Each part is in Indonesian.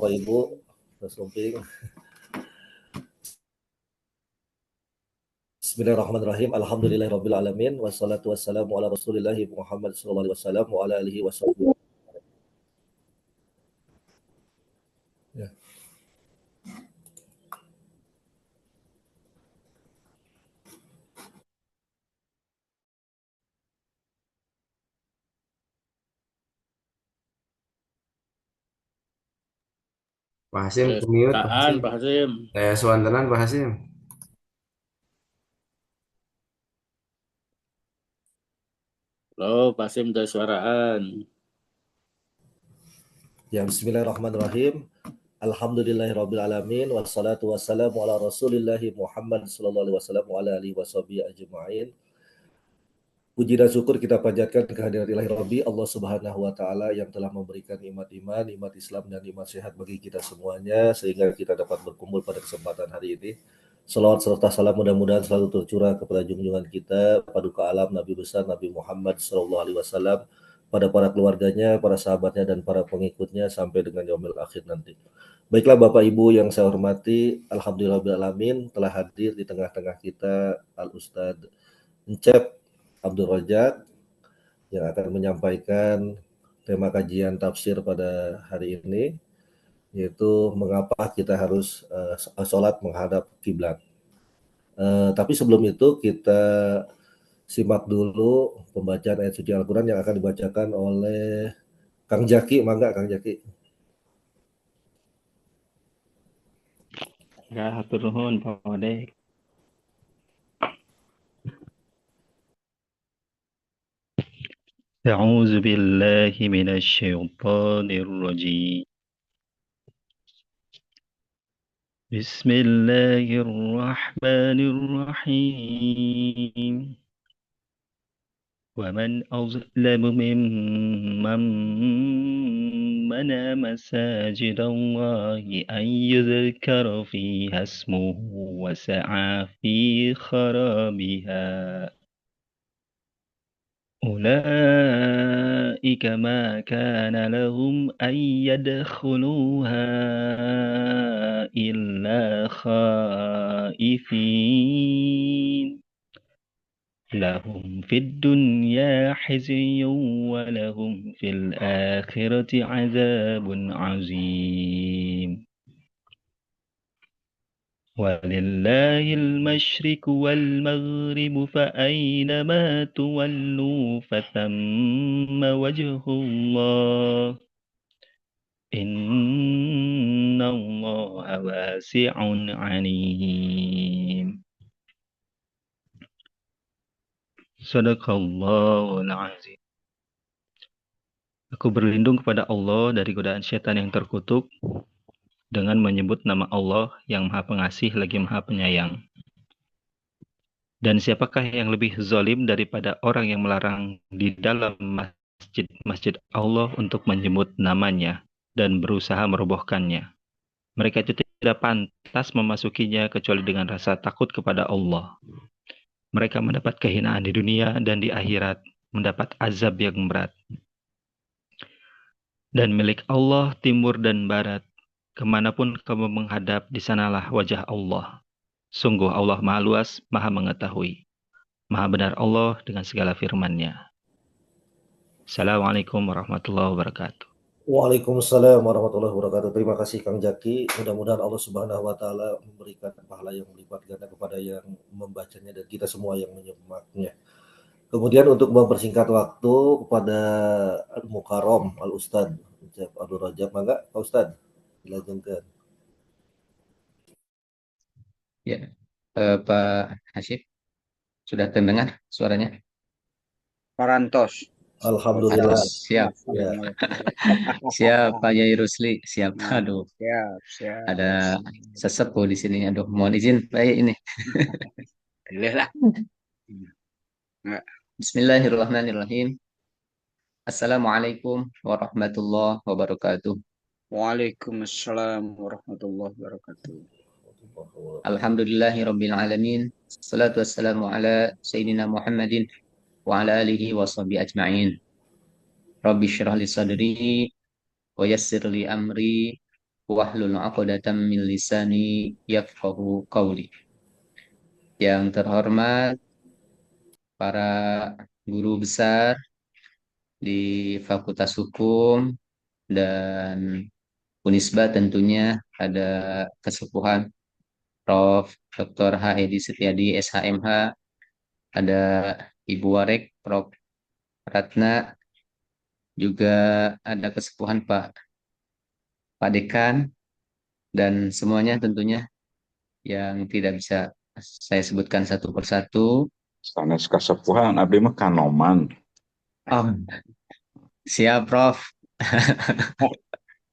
Bapak Ibu, Mas Lumping. Bismillahirrahmanirrahim. Alhamdulillahirabbil alamin wassalatu wassalamu ala Rasulillah Muhammad sallallahu alaihi wasallam wa ala alihi wasallam. Ya. Pak Hasim, mute Pak Taan, Hasim. Pak Hasim. Suantenan Pak Hasim. Loh, Pak Hasim dari suaraan. Ya, bismillahirrahmanirrahim. Alhamdulillahirabbil alamin wassalatu wassalamu ala Rasulillah Muhammad sallallahu alaihi wasallam wa ala alihi washabihi ajmain. Puji dan syukur kita panjatkan kehadirat ilahi Rabbi Allah Subhanahu wa taala yang telah memberikan nikmat iman, nikmat Islam dan nikmat sehat bagi kita semuanya sehingga kita dapat berkumpul pada kesempatan hari ini. Salawat serta salam mudah-mudahan selalu tercurah kepada junjungan kita, paduka alam Nabi besar Nabi Muhammad sallallahu alaihi wasallam, pada para keluarganya, para sahabatnya dan para pengikutnya sampai dengan yaumil akhir nanti. Baiklah Bapak Ibu yang saya hormati, alhamdulillahirabbil alamin telah hadir di tengah-tengah kita Al Ustadz Encep Abdul Rajak yang akan menyampaikan tema kajian tafsir pada hari ini, yaitu mengapa kita harus sholat menghadap kiblat. Tapi sebelum itu kita simak dulu pembacaan ayat suci Al-Quran yang akan dibacakan oleh Kang Jaki. Mangga Kang Jaki. Ya, hatur nuhun Pak Odek. أعوذ بالله من الشيطان الرجيم بسم الله الرحمن الرحيم ومن أظلم ممن منع مساجد الله أن يذكر فيها اسمه وسعى في خرابها أولئك ما كان لهم أن يدخلوها إلا خائفين لهم في الدنيا خزي ولهم في الآخرة عذاب عظيم ولله المشرق والمغرب فأينما تولوا فثم وجه الله إن الله واسع عليم Sadaqallahul azim. Aku berlindung kepada Allah dari godaan setan yang terkutuk dengan menyebut nama Allah yang Maha Pengasih lagi Maha Penyayang. Dan siapakah yang lebih zalim daripada orang yang melarang di dalam masjid Allah untuk menyebut namanya dan berusaha merobohkannya. Mereka itu tidak pantas memasukinya kecuali dengan rasa takut kepada Allah. Mereka mendapat kehinaan di dunia dan di akhirat, mendapat azab yang berat. Dan milik Allah timur dan barat, kemanapun kamu menghadap, di sanalah wajah Allah. Sungguh Allah Maha Luas, Maha Mengetahui. Maha benar Allah dengan segala firman-Nya. Assalamualaikum warahmatullahi wabarakatuh. Waalaikumsalam warahmatullahi wabarakatuh. Terima kasih Kang Jaki. Mudah-mudahan Allah Subhanahu wa taala memberikan pahala yang berlipat ganda kepada yang membacanya dan kita semua yang menyimaknya. Kemudian untuk mempersingkat waktu kepada Al-Mukarram Al-Ustadz Abdul Rajab, mangga Pak Ustadz dilanjutkan. Ya, Pak Hasyim, sudah terdengar suaranya? Parantos. Alhamdulillah. Siap. Ya. Siap Pak Yai Rusli, siap. Nah, Aduh, siap. ada sesepuh di sini. Aduh, mohon izin Pak Yai ini. Boleh lah. Bismillahirrahmanirrahim. Assalamualaikum warahmatullahi wabarakatuh. Waalaikumsalam warahmatullahi wabarakatuh. Alhamdulillahirabbil alamin. Salatu wassalamu ala sayyidina Muhammadin wa ala alihi wa sahbihi ajma'in. Rabbi syrah li sadri wa yassir li amri wahlul 'uqdatam min lisani yafqahu qawli. Yang terhormat para guru besar di Fakultas Hukum dan Unisba, tentunya ada kesepuhan Prof. Dr. H. Hedi Setiadi, SHMH, ada Ibu Warek, Prof. Ratna, juga ada kesepuhan Pak Dekan, dan semuanya tentunya yang tidak bisa saya sebutkan satu persatu. Sanes kasepuhan abdi mah kanoman. Oh, siap, Prof.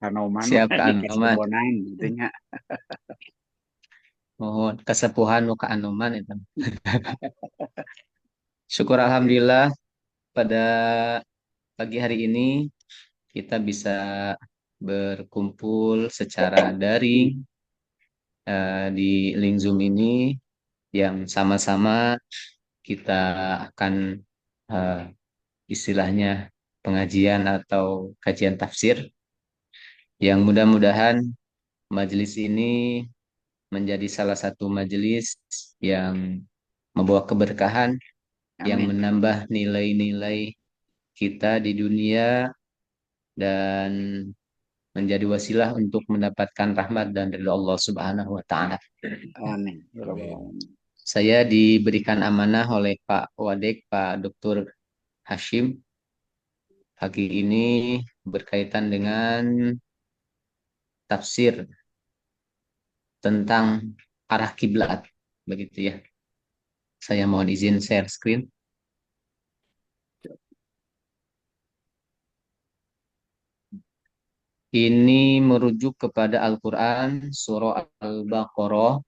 Kanoman Siap, mah Kak di Anoman. Kasbonan gitu nya. Mohon kesepuhan Kak Anoman itu. Syukur alhamdulillah pada pagi hari ini kita bisa berkumpul secara daring di link Zoom ini yang sama-sama kita akan eh, istilahnya pengajian atau kajian tafsir yang mudah-mudahan majelis ini menjadi salah satu majelis yang membawa keberkahan, yang Amin. menambah nilai-nilai kita di dunia dan menjadi wasilah untuk mendapatkan rahmat dan ridha Allah Subhanahu wa taala. Amin. Ya Rabbal Alamin. Saya diberikan amanah oleh Pak Wadek, Pak Dr. Hashim pagi ini berkaitan dengan tafsir tentang arah kiblat, begitu ya. Saya mohon izin share screen. Ini merujuk kepada Al-Quran surah Al-Baqarah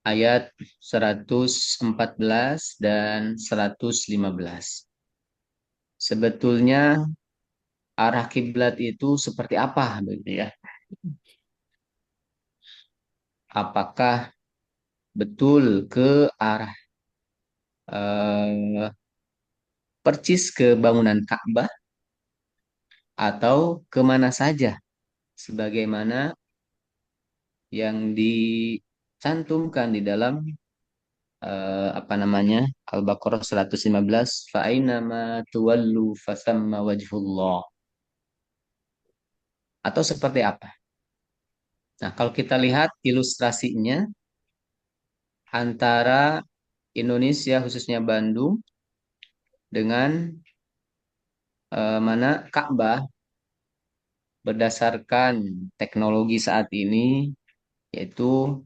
ayat 114 dan 115. Sebetulnya arah kiblat itu seperti apa, begitu ya? Apakah betul ke arah eh, percis ke bangunan Ka'bah atau kemana saja sebagaimana yang dicantumkan di dalam apa namanya Al-Baqarah 115, fa'ainama tuwallu fasamma wajhullah, atau seperti apa? Nah, kalau kita lihat ilustrasinya antara Indonesia khususnya Bandung dengan mana Ka'bah, berdasarkan teknologi saat ini, yaitu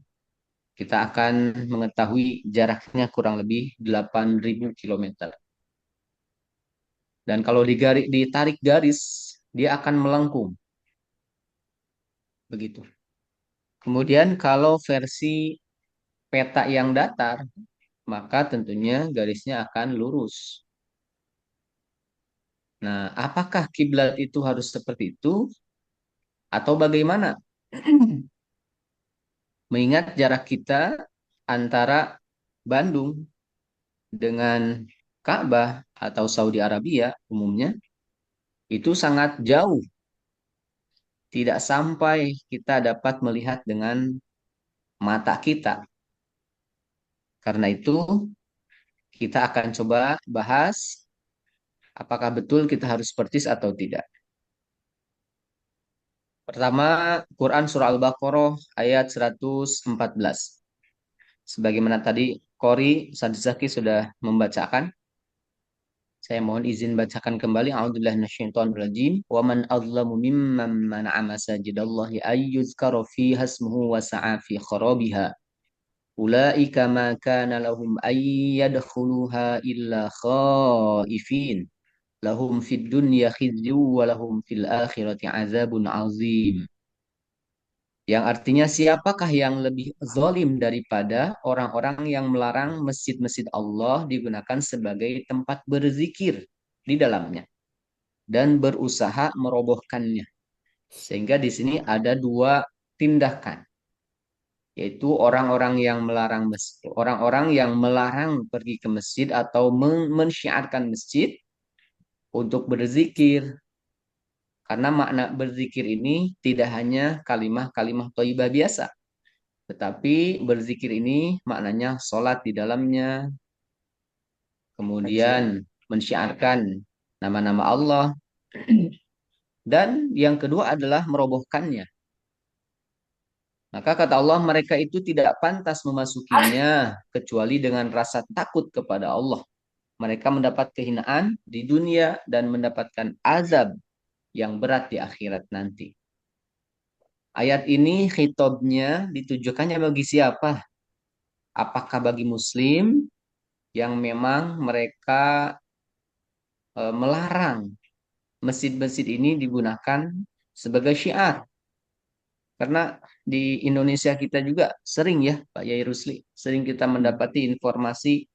kita akan mengetahui jaraknya kurang lebih 8.000 kilometer. Dan kalau ditarik garis, dia akan melengkung. Begitu. Kemudian kalau versi peta yang datar, maka tentunya garisnya akan lurus. Nah, apakah kiblat itu harus seperti itu atau bagaimana? Mengingat jarak kita antara Bandung dengan Ka'bah atau Saudi Arabia umumnya itu sangat jauh. Tidak sampai kita dapat melihat dengan mata kita. Karena itu kita akan coba bahas apakah betul kita harus persis atau tidak. Pertama, Quran Surah Al-Baqarah ayat 114. Sebagaimana tadi Qori Sadzaki sudah membacakan, saya mohon izin bacakan kembali. A'udzubillahi minasyaitonirrajim. Wa man azlamu mimman mana'a masajidallahi ayyuzkara fiha ismuhu wa sa'a fi kharabiha. Ulaika ma kana lahum ayyadkhuluha illa khaifin. Lahum fid dunya khizyu wa lahum fil akhirati azabun azim. Yang artinya siapakah yang lebih zalim daripada orang-orang yang melarang masjid-masjid Allah digunakan sebagai tempat berzikir di dalamnya dan berusaha merobohkannya. Sehingga di sini ada dua tindakan, yaitu orang-orang yang melarang masjid, orang-orang yang melarang pergi ke masjid atau mensyiarkan masjid untuk berzikir, Karena makna berzikir ini tidak hanya kalimah-kalimah thayyibah biasa, tetapi berzikir ini maknanya sholat di dalamnya, kemudian mensyiarkan nama-nama Allah, dan yang kedua adalah merobohkannya. Maka kata Allah, mereka itu tidak pantas memasukinya kecuali dengan rasa takut kepada Allah. Mereka mendapat kehinaan di dunia dan mendapatkan azab yang berat di akhirat nanti. Ayat ini khitabnya ditujukannya bagi siapa? Apakah bagi muslim yang memang mereka melarang masjid-masjid ini digunakan sebagai syiar? Karena di Indonesia kita juga sering ya, Pak Yai Rusli, sering kita mendapati informasi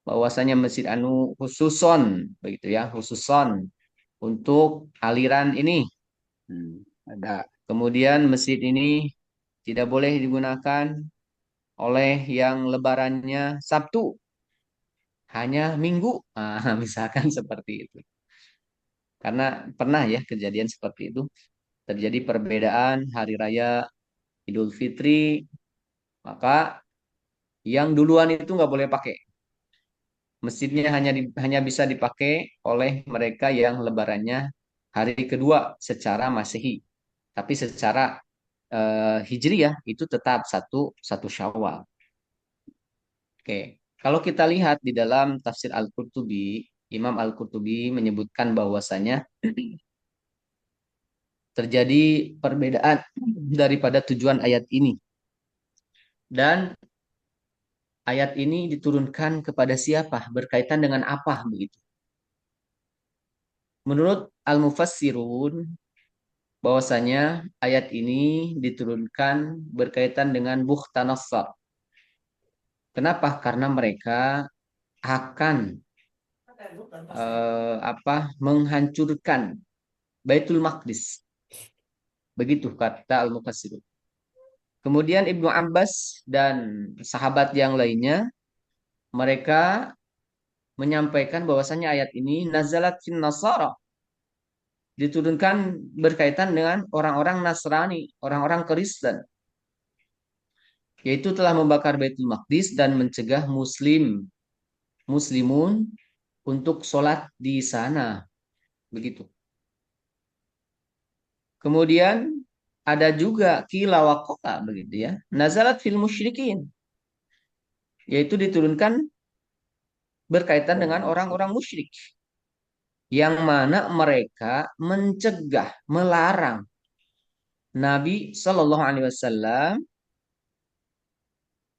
bahwasanya masjid anu khususon, begitu ya, khususon untuk aliran ini. Ada. Kemudian masjid ini tidak boleh digunakan oleh yang lebarannya Sabtu, hanya Minggu. Nah, misalkan seperti itu. Karena pernah ya kejadian seperti itu. Terjadi perbedaan hari raya Idul Fitri, maka yang duluan itu nggak boleh pakai. Masjidnya hanya bisa dipakai oleh mereka yang lebarannya hari kedua secara Masehi. Tapi secara Hijriyah itu tetap satu Syawal. Oke, kalau kita lihat di dalam tafsir Al-Qurtubi, Imam Al-Qurtubi menyebutkan bahwasanya terjadi perbedaan daripada tujuan ayat ini. Dan ayat ini diturunkan kepada siapa? Berkaitan dengan apa begitu? Menurut Al-Mufassirun, bahwasanya ayat ini diturunkan berkaitan dengan Bukhtanassar. Kenapa? Karena mereka akan menghancurkan Baitul Maqdis. Begitu kata Al-Mufassirun. Kemudian Ibnu Abbas dan sahabat yang lainnya, mereka menyampaikan bahwasanya ayat ini nazalat fin Nasara, diturunkan berkaitan dengan orang-orang Nasrani, orang-orang Kristen, yaitu telah membakar Baitul Maqdis dan mencegah muslimun untuk sholat di sana. Begitu. Kemudian ada juga qila wa qala, begitu ya. Nazalat fil musyrikin, yaitu diturunkan berkaitan dengan orang-orang musyrik, yang mana mereka mencegah, melarang Nabi Shallallahu Alaihi Wasallam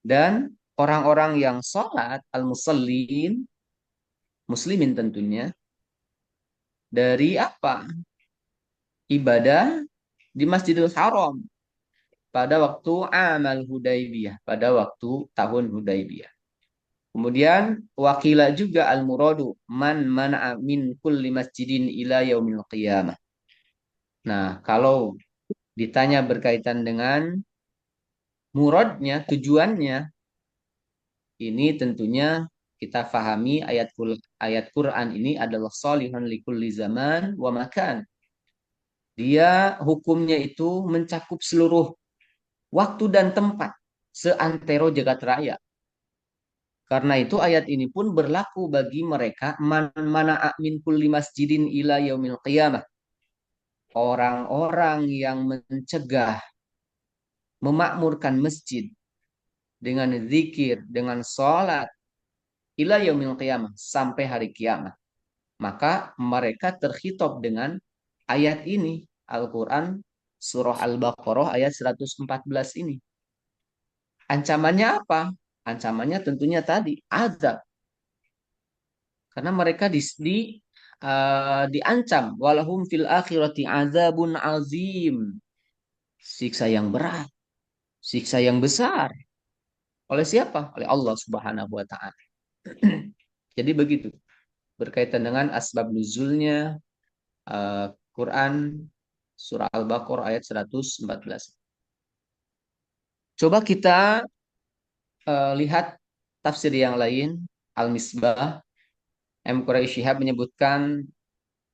dan orang-orang yang sholat al-musallin, muslimin tentunya, dari apa? Ibadah di Masjidil Haram pada waktu amal Hudaybiyah, pada waktu tahun Hudaybiyah. Kemudian wakila juga al-muradu man mana'a min kulli masjidin ila yaumil qiyamah. Nah, kalau ditanya berkaitan dengan muradnya, tujuannya, ini tentunya kita fahami ayat Quran ini adalah salihun likulli zaman wa makan. Dia hukumnya itu mencakup seluruh waktu dan tempat seantero jagat raya. Karena itu ayat ini pun berlaku bagi mereka man mana'a min kulli masjidin ila yaumil qiyamah. Orang-orang yang mencegah, memakmurkan masjid dengan zikir, dengan sholat ila yaumil qiyamah, sampai hari kiamat. Maka mereka terkhitob dengan ayat ini, Al-Quran surah Al-Baqarah ayat 114 ini. Ancamannya apa? Ancamannya tentunya tadi azab. Karena mereka diancam walahum fil akhirati azabun azim. Siksa yang berat, siksa yang besar. Oleh siapa? Oleh Allah Subhanahu wa taala. Jadi begitu. Berkaitan dengan asbab nuzulnya Quran surah Al-Baqarah ayat 114. Coba kita lihat tafsir yang lain. Al-Misbah, M. Quraish Shihab menyebutkan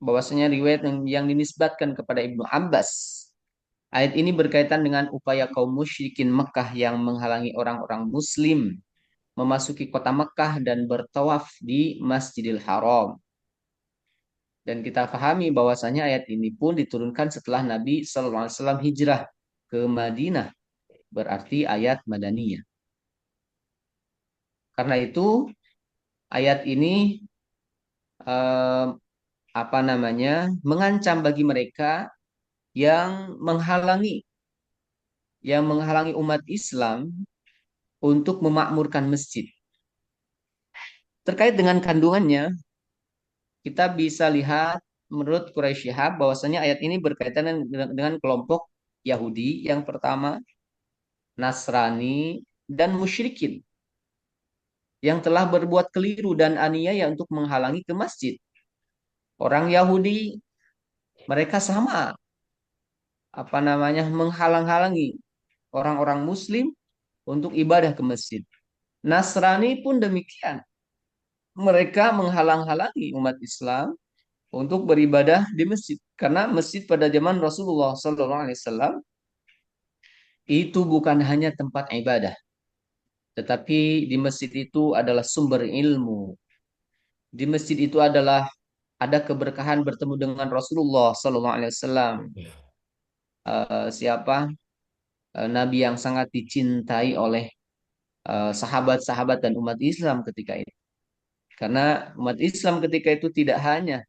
bahwasanya riwayat yang dinisbatkan kepada Ibnu Abbas. Ayat ini berkaitan dengan upaya kaum musyrikin Mekah yang menghalangi orang-orang Muslim memasuki kota Mekah dan bertawaf di Masjidil Haram. Dan kita pahami bahwasanya ayat ini pun diturunkan setelah Nabi Sallallahu Alaihi Wasallam hijrah ke Madinah, berarti ayat Madaniyah. Karena itu ayat ini eh, mengancam bagi mereka yang menghalangi umat Islam untuk memakmurkan masjid. Terkait dengan kandungannya, kita bisa lihat menurut Quraisy Shihab bahwasanya ayat ini berkaitan dengan kelompok Yahudi yang pertama, Nasrani, dan musyrikin yang telah berbuat keliru dan aniaya untuk menghalangi ke masjid. Orang Yahudi mereka sama menghalang-halangi orang-orang Muslim untuk ibadah ke masjid. Nasrani pun demikian. Mereka menghalang-halangi umat Islam untuk beribadah di masjid. Karena masjid pada zaman Rasulullah SAW itu bukan hanya tempat ibadah, tetapi di masjid itu adalah sumber ilmu. Di masjid itu ada keberkahan bertemu dengan Rasulullah SAW. Nabi yang sangat dicintai oleh sahabat-sahabat dan umat Islam ketika itu. Karena umat Islam ketika itu tidak hanya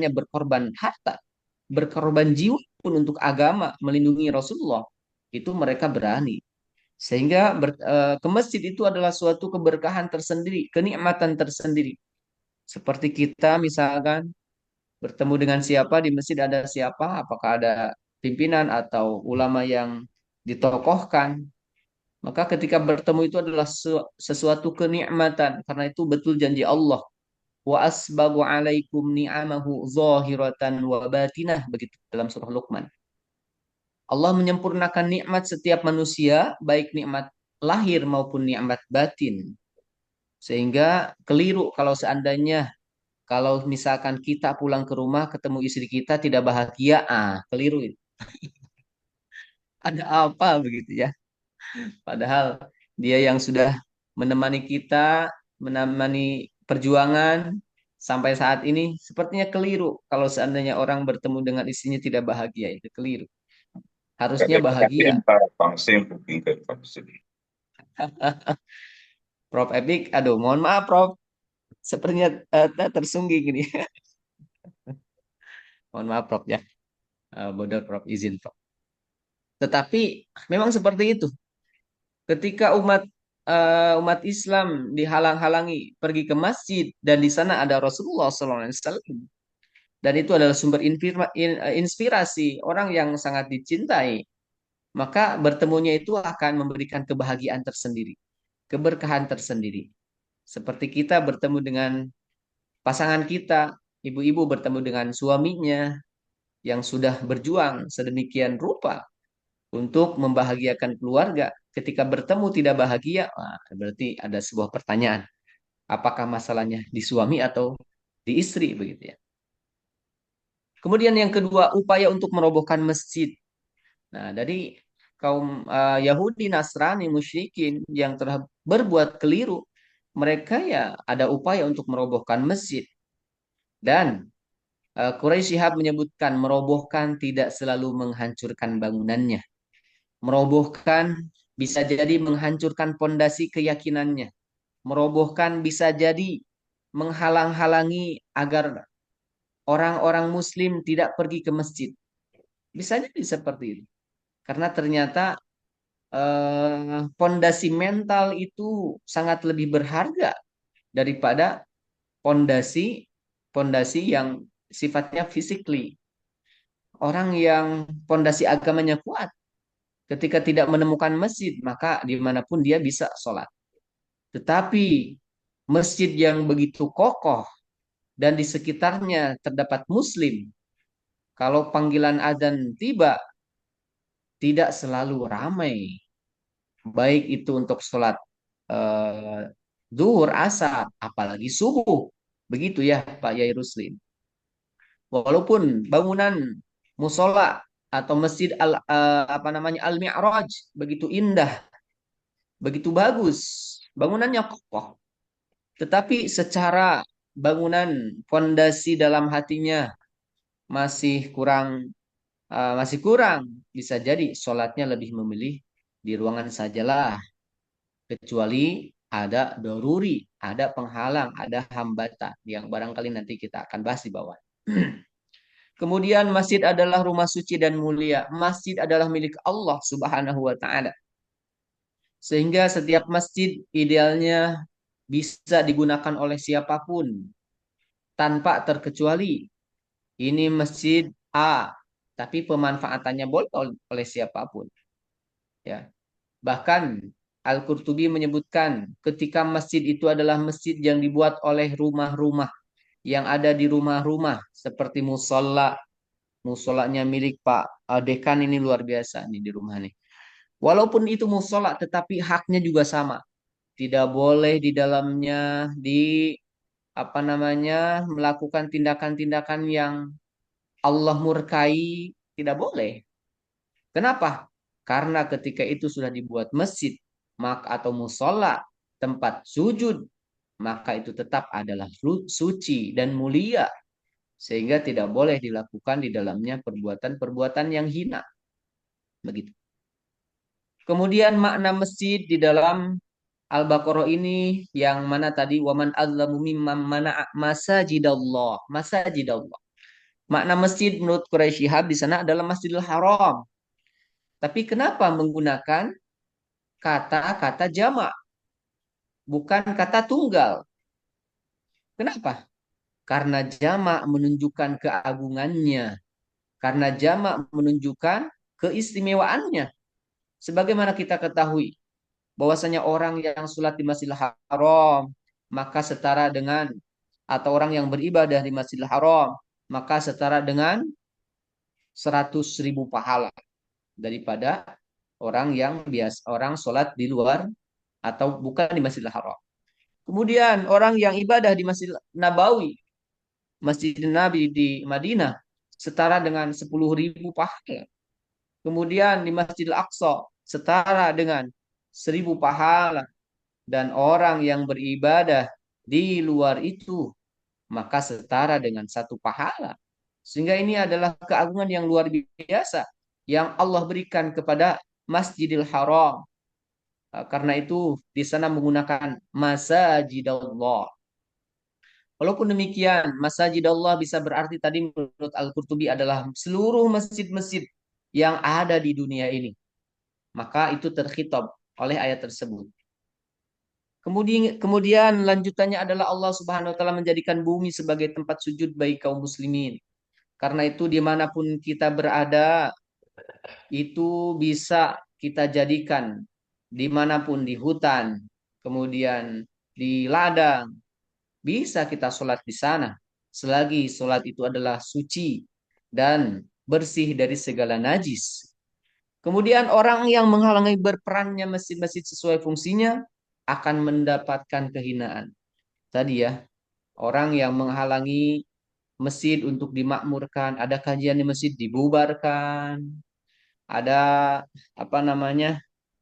berkorban harta, berkorban jiwa pun untuk agama, melindungi Rasulullah. Itu mereka berani. Sehingga ke masjid itu adalah suatu keberkahan tersendiri, kenikmatan tersendiri. Seperti kita misalkan bertemu dengan siapa di masjid, ada siapa, apakah ada pimpinan atau ulama yang ditokohkan, maka ketika bertemu itu adalah sesuatu kenikmatan, karena itu betul janji Allah, wa asbagu alaikum ni'amahu zahiratan wa batinah, begitu dalam surah Luqman. Allah menyempurnakan nikmat setiap manusia, baik nikmat lahir maupun nikmat batin. Sehingga keliru kalau misalkan kita pulang ke rumah ketemu istri kita tidak bahagia, keliru itu. Ada apa begitu ya? Padahal dia yang sudah menemani kita, menemani perjuangan sampai saat ini, sepertinya keliru kalau seandainya orang bertemu dengan istrinya tidak bahagia, itu keliru. Harusnya bahagia. Prof Epic, aduh mohon maaf Prof, sepertinya tersungging gini. Mohon maaf Prof ya, bodor Prof, izin Prof. Tetapi memang seperti itu. Ketika umat Islam dihalang-halangi pergi ke masjid dan di sana ada Rasulullah SAW, dan itu adalah sumber inspirasi orang yang sangat dicintai, maka bertemunya itu akan memberikan kebahagiaan tersendiri, keberkahan tersendiri. Seperti kita bertemu dengan pasangan kita, ibu-ibu bertemu dengan suaminya yang sudah berjuang sedemikian rupa untuk membahagiakan keluarga. Ketika bertemu tidak bahagia, berarti ada sebuah pertanyaan. Apakah masalahnya di suami atau di istri, begitu ya. Kemudian yang kedua, upaya untuk merobohkan masjid. Nah, dari kaum Yahudi, Nasrani, musyrikin yang telah berbuat keliru, mereka ya ada upaya untuk merobohkan masjid. Dan Quraisy Shihab menyebutkan merobohkan tidak selalu menghancurkan bangunannya. Merobohkan bisa jadi menghancurkan pondasi keyakinannya. Merobohkan bisa jadi menghalang-halangi agar orang-orang Muslim tidak pergi ke masjid. Bisa jadi seperti itu. Karena ternyata pondasi mental itu sangat lebih berharga daripada pondasi yang sifatnya physically. Orang yang pondasi agamanya kuat, ketika tidak menemukan masjid, maka dimanapun dia bisa sholat. Tetapi masjid yang begitu kokoh dan di sekitarnya terdapat Muslim, kalau panggilan adzan tiba, tidak selalu ramai. Baik itu untuk sholat duhur, asar, apalagi subuh. Begitu ya Pak Yai Ruslim. Walaupun bangunan musola atau masjid Al-Mi'raj begitu indah, begitu bagus, bangunannya kokoh, tetapi secara bangunan fondasi dalam hatinya masih kurang, bisa jadi sholatnya lebih memilih di ruangan sajalah, kecuali ada doruri, ada penghalang, ada hambatan yang barangkali nanti kita akan bahas di bawah. Kemudian masjid adalah rumah suci dan mulia. Masjid adalah milik Allah Subhanahu wa taala. Sehingga setiap masjid idealnya bisa digunakan oleh siapapun tanpa terkecuali. Ini masjid A, tapi pemanfaatannya boleh oleh siapapun. Ya. Bahkan Al-Qurtubi menyebutkan ketika masjid itu adalah masjid yang dibuat oleh rumah-rumah yang ada di rumah-rumah seperti musolanya milik Pak Dekan ini luar biasa nih di rumah nih. Walaupun itu musola tetapi haknya juga sama. Tidak boleh di dalamnya melakukan tindakan-tindakan yang Allah murkai, tidak boleh. Kenapa? Karena ketika itu sudah dibuat masjid, maka atau musola, tempat sujud, maka itu tetap adalah suci dan mulia. Sehingga tidak boleh dilakukan di dalamnya perbuatan-perbuatan yang hina. Begitu. Kemudian makna masjid di dalam Al-Baqarah ini yang mana tadi waman azlamu mimman mana'a masajidallah, masajidallah. Makna masjid menurut Quraisy Shihab di sana adalah Masjidil Haram. Tapi kenapa menggunakan kata-kata jamak, bukan kata tunggal? Kenapa? Karena jamak menunjukkan keagungannya. Karena jamak menunjukkan keistimewaannya. Sebagaimana kita ketahui, bahwasanya orang yang sholat di Masjidil Haram, maka setara dengan, atau orang yang beribadah di Masjidil Haram, maka setara dengan 100.000 pahala daripada orang sholat di luar atau bukan di Masjidil Haram. Kemudian orang yang ibadah di Masjid Nabawi, Masjid Nabi di Madinah, setara dengan 10.000 pahala. Kemudian di Masjidil Aqsa, setara dengan 1.000 pahala. Dan orang yang beribadah di luar itu, maka setara dengan 1 pahala. Sehingga ini adalah keagungan yang luar biasa yang Allah berikan kepada Masjidil Haram. Karena itu di sana menggunakan masajidallah. Walaupun demikian, masajidallah bisa berarti tadi menurut Al-Qurtubi adalah seluruh masjid-masjid yang ada di dunia ini. Maka itu terkhitab oleh ayat tersebut. Kemudian lanjutannya adalah Allah Subhanahu wa taala menjadikan bumi sebagai tempat sujud bagi kaum muslimin. Karena itu dimanapun kita berada, itu bisa kita jadikan dimanapun, di hutan, kemudian di ladang, bisa kita sholat di sana. Selagi sholat itu adalah suci dan bersih dari segala najis. Kemudian orang yang menghalangi berperannya masjid-masjid sesuai fungsinya akan mendapatkan kehinaan. Tadi ya, orang yang menghalangi masjid untuk dimakmurkan, ada kajian di masjid dibubarkan, ada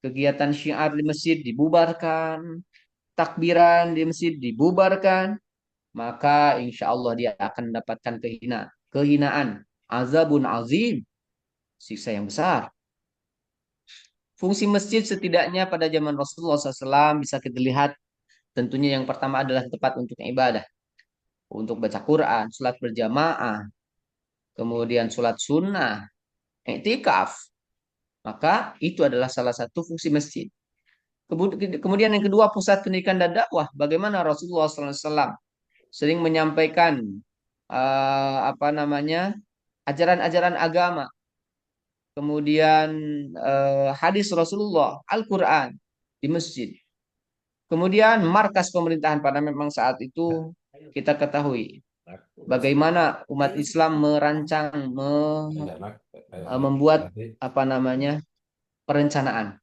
kegiatan syiar di masjid dibubarkan, takbiran di masjid dibubarkan, maka insya Allah dia akan mendapatkan kehinaan, azabun azim, siksa yang besar. Fungsi masjid setidaknya pada zaman Rasulullah SAW bisa kita lihat, tentunya yang pertama adalah tempat untuk ibadah, untuk baca Quran, sholat berjamaah, kemudian sholat sunnah, i'tikaf. Maka itu adalah salah satu fungsi masjid. Kemudian yang kedua, pusat pendidikan dan dakwah. Bagaimana Rasulullah SAW sering menyampaikan ajaran-ajaran agama. Kemudian hadis Rasulullah, Al-Quran di masjid. Kemudian markas pemerintahan pada memang saat itu kita ketahui bagaimana umat Islam merancang membuat perencanaan.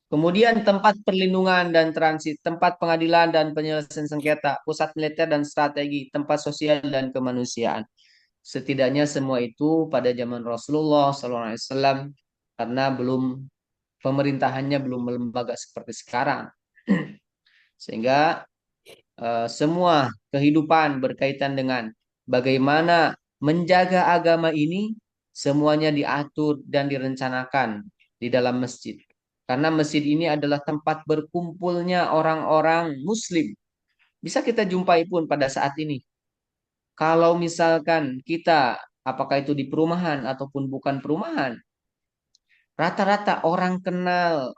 Kemudian tempat perlindungan dan transit, tempat pengadilan dan penyelesaian sengketa, pusat militer dan strategi, tempat sosial dan kemanusiaan. Setidaknya semua itu pada zaman Rasulullah SAW karena pemerintahannya belum melembaga seperti sekarang. Sehingga semua kehidupan berkaitan dengan bagaimana menjaga agama ini semuanya diatur dan direncanakan di dalam masjid. Karena masjid ini adalah tempat berkumpulnya orang-orang Muslim. Bisa kita jumpai pun pada saat ini. Kalau misalkan kita, apakah itu di perumahan ataupun bukan perumahan, rata-rata orang kenal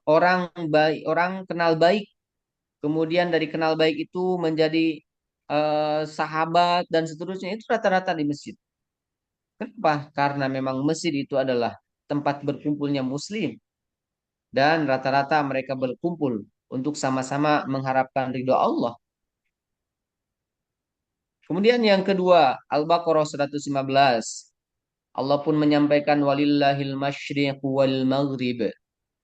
baik, kemudian dari kenal baik itu menjadi sahabat dan seterusnya itu rata-rata di masjid. Kenapa? Karena memang masjid itu adalah tempat berkumpulnya Muslim dan rata-rata mereka berkumpul untuk sama-sama mengharapkan ridho Allah. Kemudian yang kedua, Al-Baqarah 115. Allah pun menyampaikan walillahil masyriq wal maghrib.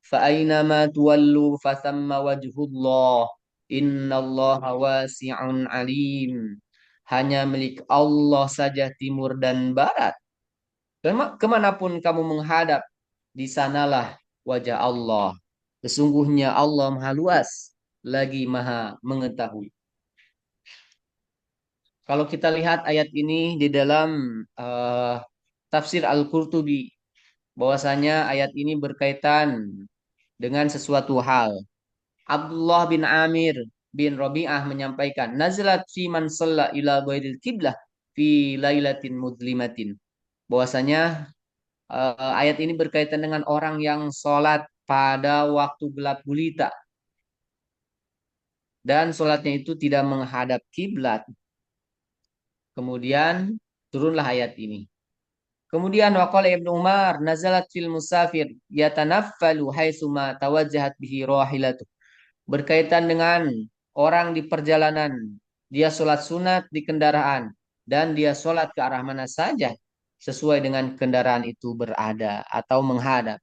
Fa'ainama tuwallu fathamma wajhullah. Innallaha wasi'un alim. Hanya milik Allah saja timur dan barat. Kemanapun kamu menghadap, di sanalah wajah Allah. Sesungguhnya Allah Maha Luas, lagi Maha Mengetahui. Kalau kita lihat ayat ini di dalam tafsir Al-Qurtubi, bahwasanya ayat ini berkaitan dengan sesuatu hal. Abdullah bin Amir bin Rabi'ah menyampaikan, nazalat fi man shalla ila ghairil qiblah fi lailatin mudlimatin. Bahwasanya ayat ini berkaitan dengan orang yang sholat pada waktu gelap gulita dan sholatnya itu tidak menghadap kiblat. Kemudian turunlah ayat ini. Kemudian waqala Ibnu Umar nazalat fil musafir yatanaffalu haitsuma tawajjahat bihi rahilatu. Berkaitan dengan orang di perjalanan, dia sholat sunat di kendaraan dan dia sholat ke arah mana saja sesuai dengan kendaraan itu berada atau menghadap.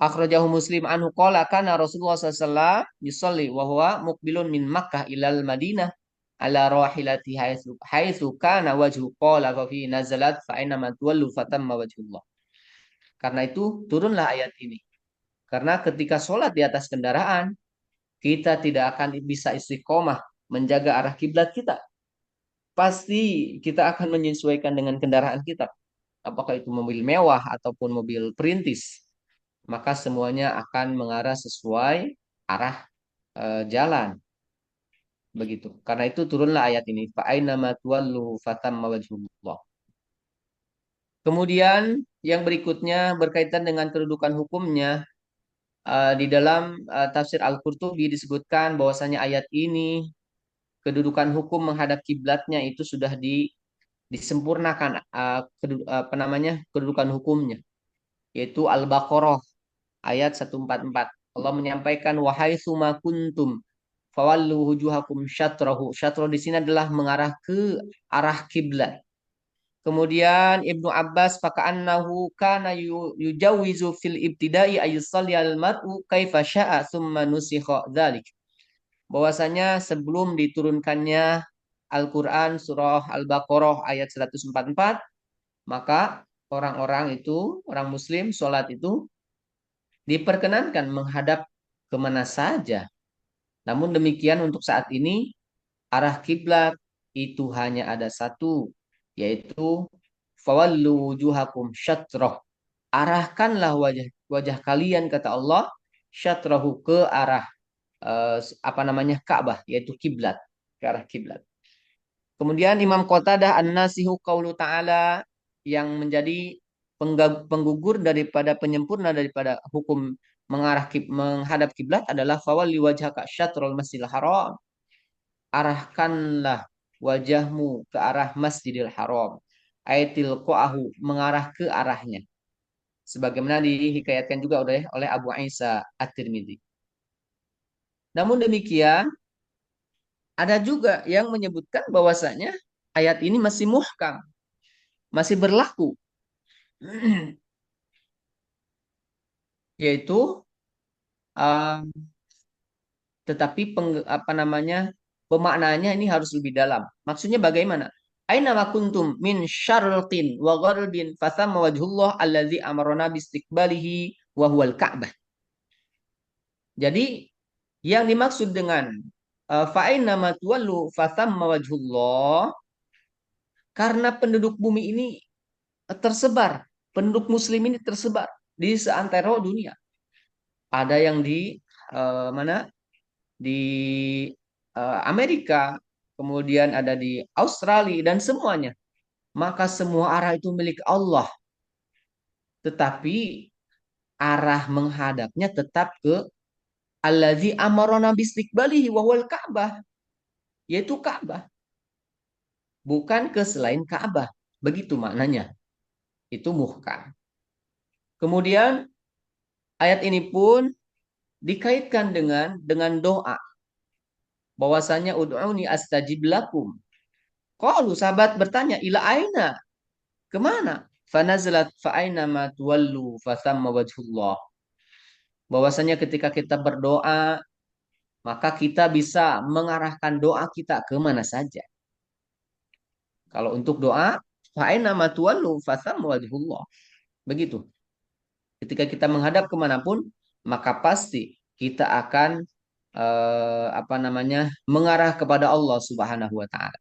Akhrajahu Muslim anhu qala kana Rasulullah sallallahu alaihi wasallam yusalli wa huwa muqbilun min Makkah ilal Madinah ala rahilati haitsu kana wajhu qala fa fi nazalat fa aina ma tuwallu fatamma wajhullah. Karena itu turunlah ayat ini. Karena ketika sholat di atas kendaraan, kita tidak akan bisa istiqomah menjaga arah kiblat kita. Pasti kita akan menyesuaikan dengan kendaraan kita. Apakah itu mobil mewah ataupun mobil perintis. Maka semuanya akan mengarah sesuai arah jalan. Begitu. Karena itu turunlah ayat ini. Fa'ainama tuwallu fatamma wajhullah. Kemudian yang berikutnya berkaitan dengan kedudukan hukumnya. Di dalam tafsir Al-Qurtubi disebutkan bahwasanya ayat ini kedudukan hukum menghadap kiblatnya itu sudah disempurnakan kedudukan hukumnya, yaitu Al-Baqarah ayat 144. Allah menyampaikan wahai suma kuntum fawallu wujuhakum syatrahu. Syatrah di sini adalah mengarah ke arah kiblat. Kemudian Ibnu Abbas faka'annahu kana yujawizu fil ibtida'i ayusalli al-mar'u kaifa sya'a thumma nusikha dzalik. Bahwasanya sebelum diturunkannya Al-Qur'an surah Al-Baqarah ayat 144, maka orang-orang itu, orang muslim sholat itu diperkenankan menghadap kemana saja. Namun demikian untuk saat ini arah kiblat itu hanya ada satu, yaitu fawallu wujuhakum syatrah. Arahkanlah wajah kalian kata Allah syatrahu ke arah Ka'bah, yaitu kiblat, ke arah kiblat. Kemudian Imam Qatadah An-Nasihu qaulu ta'ala yang menjadi penggugur daripada penyempurna daripada hukum menghadap kiblat adalah fawalli wajhaka syatrul masjidil haram. Arahkanlah wajahmu ke arah Masjidil Haram. Aitil qa'ahu, mengarah ke arahnya. Sebagaimana dihikayatkan juga oleh Abu Isa At-Tirmidzi. Namun demikian, ada juga yang menyebutkan bahwasanya ayat ini masih muhkam, masih berlaku. Yaitu tetapi pemaknaannya ini harus lebih dalam. Maksudnya bagaimana? Aina ma kuntum min syarqin wa gharbin fathamma wajhullah allazi amarna bistiqbalihi wa huwal Ka'bah. Jadi yang dimaksud dengan fa aina ma tuwallu fathamma wajhullah, karena penduduk bumi ini tersebar, penduduk muslim ini tersebar di seantero dunia. Ada yang di mana? Di Amerika, kemudian ada di Australia dan semuanya. Maka semua arah itu milik Allah. Tetapi arah menghadapnya tetap ke allazi amarona bistiqbalihi wa huwal Ka'bah, yaitu Ka'bah, bukan ke selain Ka'bah. Begitu maknanya. Itu muhkam. Kemudian ayat ini pun dikaitkan dengan doa. Bahwasanya ud'uni astajib lakum. Qalu, sahabat bertanya, ila aina? Kemana? Fanazalat fa'aina ma tuwallu fathamma wajhullah. Bahwasanya ketika kita berdoa, maka kita bisa mengarahkan doa kita ke mana saja. Kalau untuk doa, fa'aina ma tuwallu fathamma wajhullah. Begitu. Ketika kita menghadap kemanapun, maka pasti kita akan mengarah kepada Allah Subhanahu wa taala.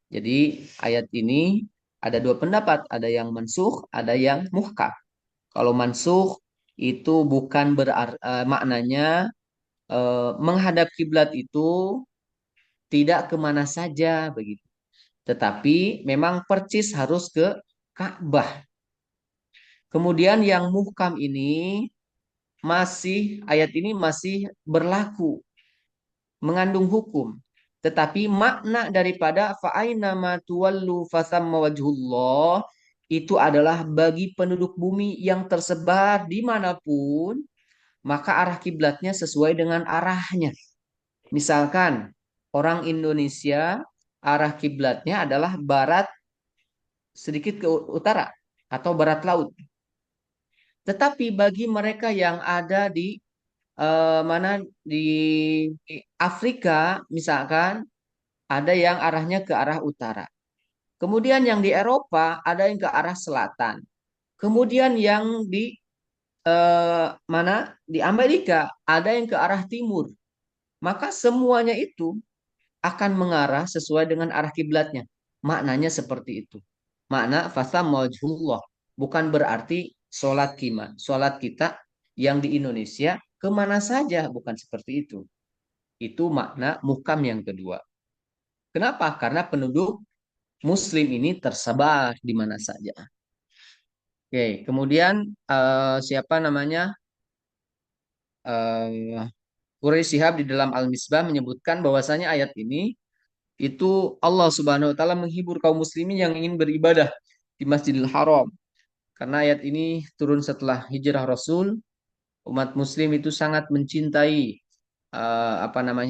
Jadi ayat ini ada dua pendapat, ada yang mansukh, ada yang muhkam. Kalau mansukh itu bukan maknanya menghadap kiblat itu tidak kemana saja begitu. Tetapi memang percis harus ke Ka'bah. Kemudian yang muhkam ini ayat ini masih berlaku, mengandung hukum. Tetapi makna daripada fa'aina ma tuwallu fathamma wajhullah itu adalah bagi penduduk bumi yang tersebar dimanapun, maka arah kiblatnya sesuai dengan arahnya. Misalkan orang Indonesia arah kiblatnya adalah barat sedikit ke utara atau barat laut. Tetapi bagi mereka yang ada di di Afrika misalkan, ada yang arahnya ke arah utara. Kemudian yang di Eropa ada yang ke arah selatan. Kemudian yang di di Amerika ada yang ke arah timur. Maka semuanya itu akan mengarah sesuai dengan arah kiblatnya. Maknanya seperti itu. Makna fathamma wajhullah bukan berarti sholat kita yang di Indonesia kemana saja, bukan seperti itu. Itu makna muhkam yang kedua. Kenapa? Karena penduduk muslim ini tersebar di mana saja. Oke, kemudian siapa namanya? Quraisy Shihab di dalam Al-Misbah menyebutkan bahwasanya ayat ini itu Allah Subhanahu wa taala menghibur kaum muslimin yang ingin beribadah di Masjidil Haram. Karena ayat ini turun setelah hijrah Rasul, umat muslim itu sangat mencintai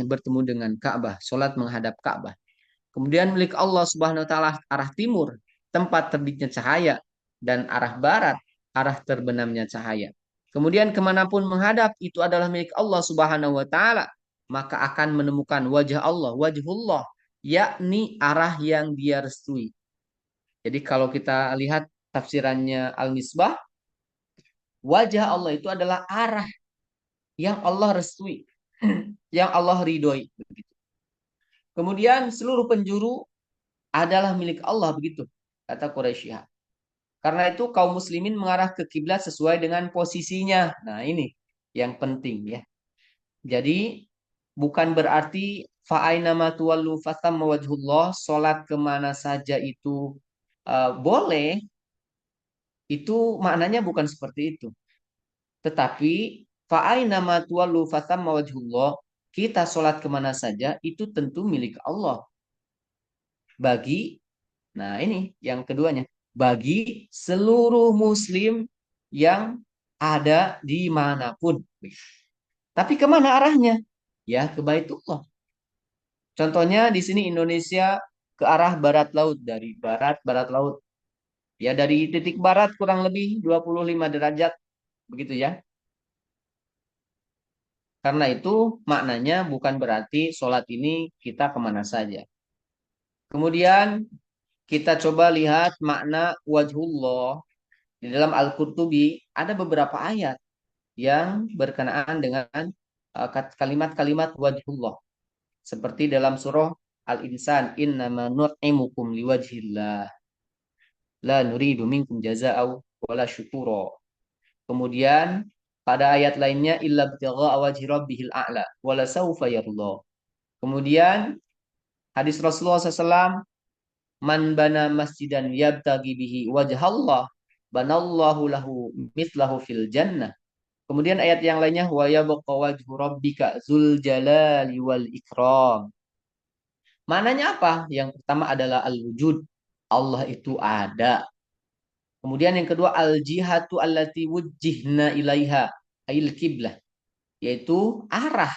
bertemu dengan Ka'bah, salat menghadap Ka'bah. Kemudian milik Allah Subhanahu wa taala arah timur, tempat terbitnya cahaya, dan arah barat, arah terbenamnya cahaya. Kemudian kemanapun menghadap itu adalah milik Allah Subhanahu wa taala, maka akan menemukan wajah Allah, wajhullah, yakni arah yang dia restui. Jadi kalau kita lihat tafsirannya Al-Misbah, wajah Allah itu adalah arah yang Allah restui, yang Allah ridhoi. Kemudian seluruh penjuru adalah milik Allah, begitu kata Quraisy. Karena itu kaum muslimin mengarah ke kiblat sesuai dengan posisinya. Nah, ini yang penting ya. Jadi bukan berarti fa'aina ma tuwallu fathamma wajhullah, salat kemana saja itu boleh. Itu maknanya bukan seperti itu. Tetapi fa'aina ma tuwallu fathamma wajhullah, kita salat kemana saja itu tentu milik Allah. Nah ini yang keduanya, bagi seluruh muslim yang ada dimanapun. Tapi kemana arahnya? Ya ke Baitullah. Contohnya di sini Indonesia ke arah barat laut, dari barat laut. Ya dari titik barat kurang lebih 25 derajat, begitu ya. Karena itu maknanya bukan berarti sholat ini kita kemana saja. Kemudian kita coba lihat makna wajhullah di dalam Al-Qurtubi, ada beberapa ayat yang berkenaan dengan kalimat-kalimat wajhullah. Seperti dalam surah Al-Insan, innama nut'imukum liwajhillah la nuridu minkum jazaa'u wala syukura. Kemudian pada ayat lainnya illa btigha'a wajhi rabbihil a'la wala sawfa yarda. Kemudian hadis Rasulullah SAW, man bana masjidan yabtagi bihi wajhallah banallahu lahu mithlahu fil jannah. Kemudian ayat yang lainnya wa yabqa wajhu rabbika dzul jalali wal ikram. Maknanya apa? Yang pertama adalah al-wujud. Allah itu ada. Kemudian yang kedua al-jihatu allati wujjihna ilaiha ail kiblah, yaitu arah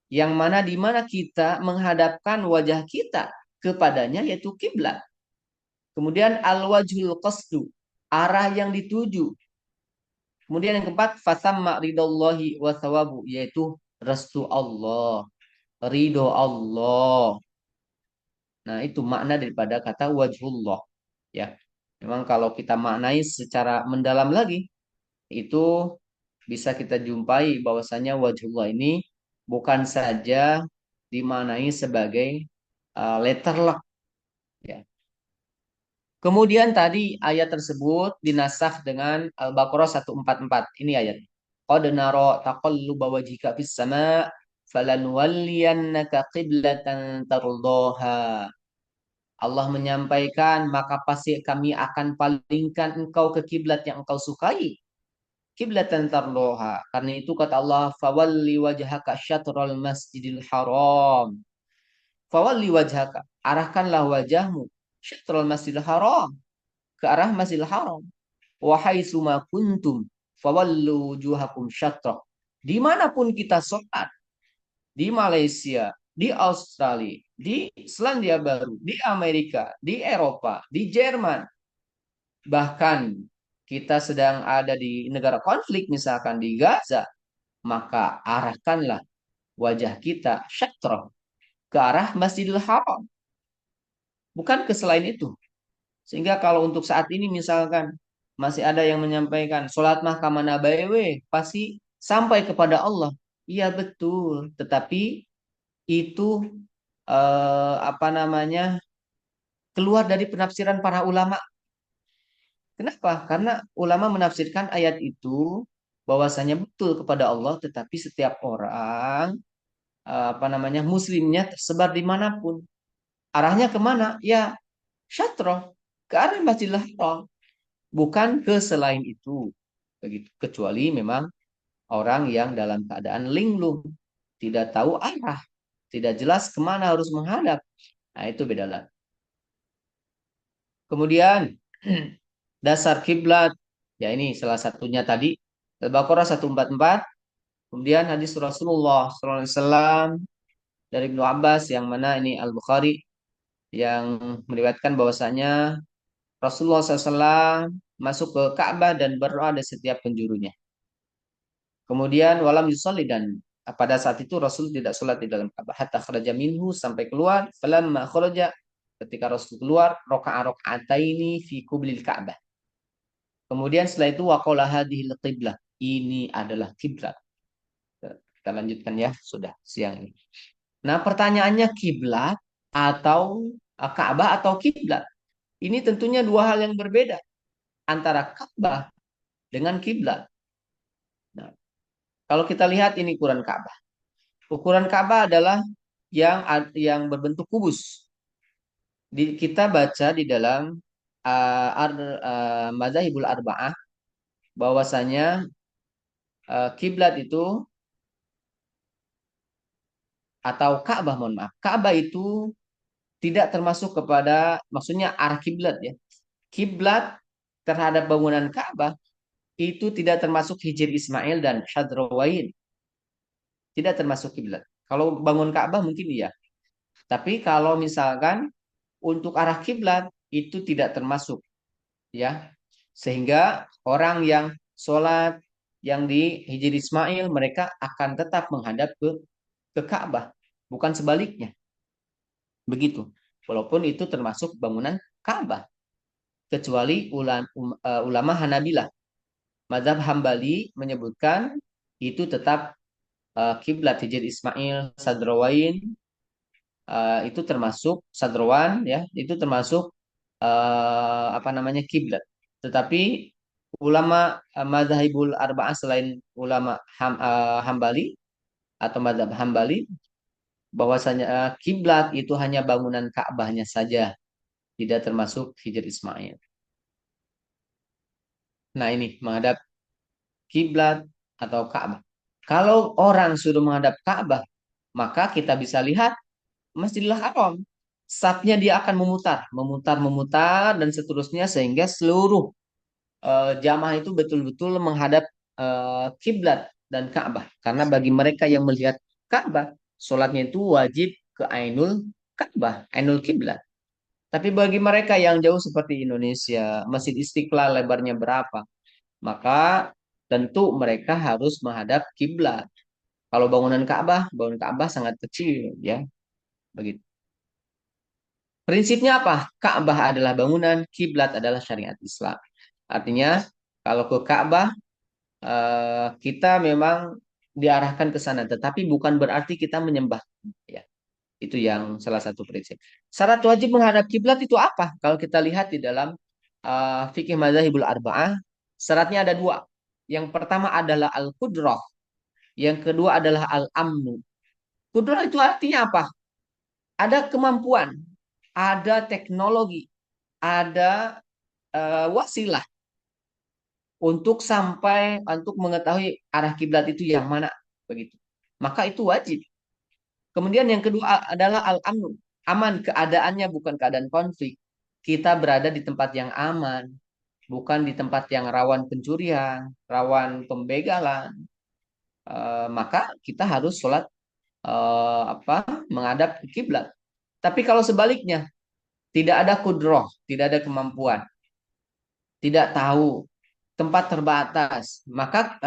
yang mana di mana kita menghadapkan wajah kita kepadanya, yaitu kiblat. Kemudian al-wajhul qasdu, arah yang dituju. Kemudian yang keempat fasamma ridallahi wa thawabu, yaitu restu Allah, ridho Allah. Nah, itu makna daripada kata wajhullah, ya. Memang kalau kita maknai secara mendalam lagi, itu bisa kita jumpai bahwasanya wajhullah ini bukan saja dimaknai sebagai letter luck, ya. Kemudian tadi ayat tersebut dinasakh dengan Al-Baqarah 144. Ini ayat. Qad nara taqalluba wajhika fis sama' falanuwalliyannaka qiblatan tardaha. Allah menyampaikan, maka pasti kami akan palingkan engkau ke kiblat yang engkau sukai. Kiblatan tardoha. Karena itu kata Allah, fawalli wajhaka syatral masjidil haram. Fawalli wajhaka. Arahkanlah wajahmu syatral masjidil haram. Ke arah masjidil haram. Wahai suma kuntum. Fawallu wujuhakum syatra. Dimanapun kita sholat. Di Malaysia, di Australia, di Selandia Baru, di Amerika, di Eropa, di Jerman. Bahkan kita sedang ada di negara konflik, misalkan di Gaza, maka arahkanlah wajah kita syatra ke arah Masjidil Haram. Bukan ke selain itu. Sehingga kalau untuk saat ini misalkan masih ada yang menyampaikan sholat mah kamana bae, pasti sampai kepada Allah. Iya betul, tetapi itu keluar dari penafsiran para ulama. Kenapa? Karena ulama menafsirkan ayat itu bahwasanya betul kepada Allah, tetapi setiap orang muslimnya tersebar dimanapun. Arahnya kemana? Ya syatra, ke arah Masjidil Haram, bukan ke selain itu. Begitu. Kecuali memang orang yang dalam keadaan linglung, tidak tahu arah, tidak jelas kemana harus menghadap. Nah, itu beda lagi. Kemudian dasar kiblat, ya ini salah satunya tadi Al-Baqarah 144. Kemudian hadis Rasulullah SAW dari Ibnu Abbas yang mana ini Al-Bukhari yang meriwayatkan bahwasanya Rasulullah SAW masuk ke Ka'bah dan berdoa di setiap penjurunya. Kemudian walam yusolli, dan pada saat itu Rasul tidak sholat di dalam Ka'bah hatta kharaja minhu, sampai keluar. Falamma kharaja, ketika Rasul keluar, raka'ataini fi kublil Ka'bah. Kemudian setelah itu waqala hadhil qiblah, ini adalah kiblat. Kita lanjutkan ya, sudah siang ini. Nah, pertanyaannya kiblat atau Ka'bah atau kiblat? Ini tentunya dua hal yang berbeda antara Ka'bah dengan kiblat. Nah, kalau kita lihat ini ukuran Ka'bah. Ukuran Ka'bah adalah yang berbentuk kubus. Kita baca di dalam Madzhabul Arba'ah bahwasanya kiblat itu atau Ka'bah, mohon maaf, Ka'bah itu tidak termasuk kepada, maksudnya arah kiblat ya. Kiblat terhadap bangunan Ka'bah itu tidak termasuk Hijr Ismail dan Syadrowain. Tidak termasuk kiblat. Kalau bangun Ka'bah mungkin iya. Tapi kalau misalkan untuk arah kiblat itu tidak termasuk, ya. Sehingga orang yang sholat yang di Hijr Ismail, mereka akan tetap menghadap ke Ka'bah, bukan sebaliknya. Begitu. Walaupun itu termasuk bangunan Ka'bah kecuali ulama Hanabilah. Mazhab Hambali menyebutkan itu tetap kiblat Hijr Ismail, Sadrawain, itu termasuk Sadrawan, ya, itu termasuk apa namanya kiblat. Tetapi ulama Madzhabul Arba'ah selain ulama Hambali atau mazhab Hambali, bahwasanya kiblat itu hanya bangunan Ka'bahnya saja, tidak termasuk Hijr Ismail. Nah, ini menghadap kiblat atau Ka'bah. Kalau orang sudah menghadap Ka'bah, maka kita bisa lihat Masjidil Haram. Safnya dia akan memutar, memutar, memutar, dan seterusnya sehingga seluruh jamaah itu betul-betul menghadap kiblat dan Ka'bah. Karena bagi mereka yang melihat Ka'bah, sholatnya itu wajib ke Ainul Ka'bah, Ainul Kiblat. Tapi bagi mereka yang jauh seperti Indonesia, Masjid Istiqlal lebarnya berapa, maka tentu mereka harus menghadap kiblat. Kalau bangunan Ka'bah sangat kecil, ya, begitu. Prinsipnya apa? Ka'bah adalah bangunan, kiblat adalah syariat Islam. Artinya, kalau ke Ka'bah kita memang diarahkan ke sana, tetapi bukan berarti kita menyembah. Ya, itu yang salah satu prinsip. Syarat wajib menghadap kiblat itu apa? Kalau kita lihat di dalam fikih madzhabul arba'ah, syaratnya ada dua. Yang pertama adalah al-qudrah, yang kedua adalah al-amnu. Qudrah itu artinya apa? Ada kemampuan, ada teknologi, ada wasilah untuk sampai untuk mengetahui arah kiblat itu yang mana, begitu. Maka itu wajib. Kemudian yang kedua adalah al-amnu, aman, keadaannya bukan keadaan konflik. Kita berada di tempat yang aman, bukan di tempat yang rawan pencurian, rawan pembegalan. Maka kita harus sholat menghadap ke kiblat. Tapi kalau sebaliknya, tidak ada kudroh, tidak ada kemampuan, tidak tahu, tempat terbatas, maka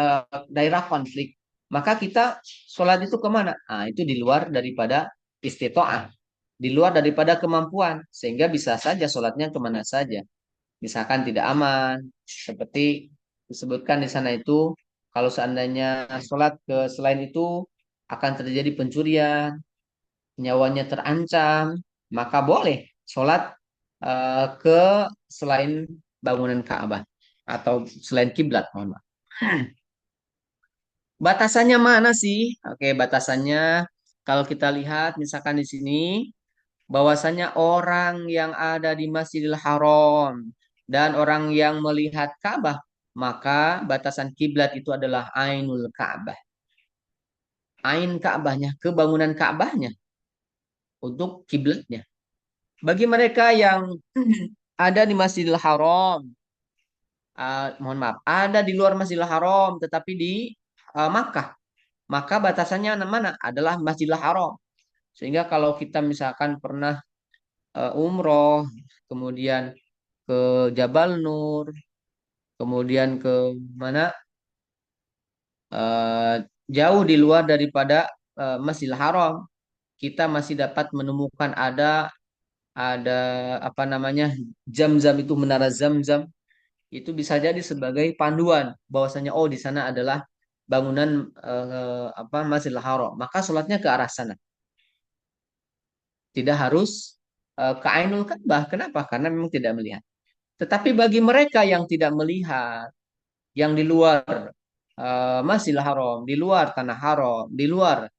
daerah konflik, maka kita sholat itu kemana? Nah, itu di luar daripada istitoah, di luar daripada kemampuan, sehingga bisa saja sholatnya kemana saja. Misalkan tidak aman, seperti disebutkan di sana itu, kalau seandainya sholat ke selain itu akan terjadi pencurian, nyawanya terancam, maka boleh sholat ke selain bangunan Ka'bah atau selain kiblat, mohon maaf. Batasannya mana sih? Oke, batasannya kalau kita lihat misalkan di sini bahwasanya orang yang ada di Masjidil Haram dan orang yang melihat Ka'bah, maka batasan kiblat itu adalah Ainul Ka'bah. Ain Ka'bahnya, kebangunan Ka'bahnya untuk kiblatnya. Bagi mereka yang ada di Masjidil Haram, mohon maaf, ada di luar Masjidil Haram tetapi di Makkah, maka batasannya mana? Adalah Masjidil Haram. Sehingga kalau kita misalkan pernah umroh, kemudian ke Jabal Nur, kemudian ke mana jauh di luar daripada Masjidil Haram, kita masih dapat menemukan ada apa namanya Zam-Zam, itu menara Zam-Zam, itu bisa jadi sebagai panduan bahwasanya oh di sana adalah bangunan Masjidil Haram, maka sholatnya ke arah sana. Tidak harus ke Ainul Ka'bah. Kenapa? Karena memang tidak melihat. Tetapi bagi mereka yang tidak melihat, yang di luar Masjidil Haram, di luar tanah haram, di luar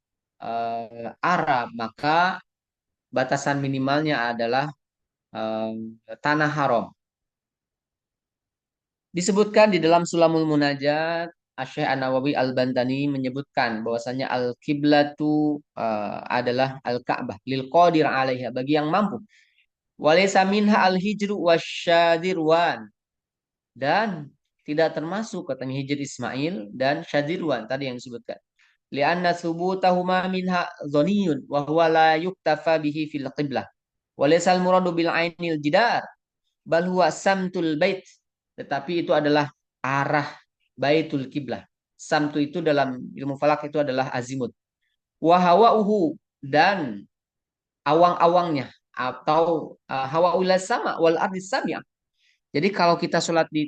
Arab, maka batasan minimalnya adalah tanah haram. Disebutkan di dalam Sulamul Munajat, Asy-Syaikh An-Nawawi Al-Bantani menyebutkan bahwasanya al-kiblatu adalah al-Ka'bah lil qadir 'alaiha, bagi yang mampu. Walaysa minha al-hijru wasyadirwan, dan tidak termasuk katanya Hijr Ismail dan Syadirwan tadi yang disebutkan. Lianna subutahuma minha dhaniyun wa huwa la yuktafa bihi fil qiblah. Walaysa al-muradu bil ainil jidar bal huwa samtul bait. Tetapi itu adalah arah Baitul Kiblah. Samtu itu dalam ilmu falak itu adalah azimut. Wa hawauhu, dan awang-awangnya, atau hawa ulas sama wal ardis sami'ah. Jadi kalau kita sholat di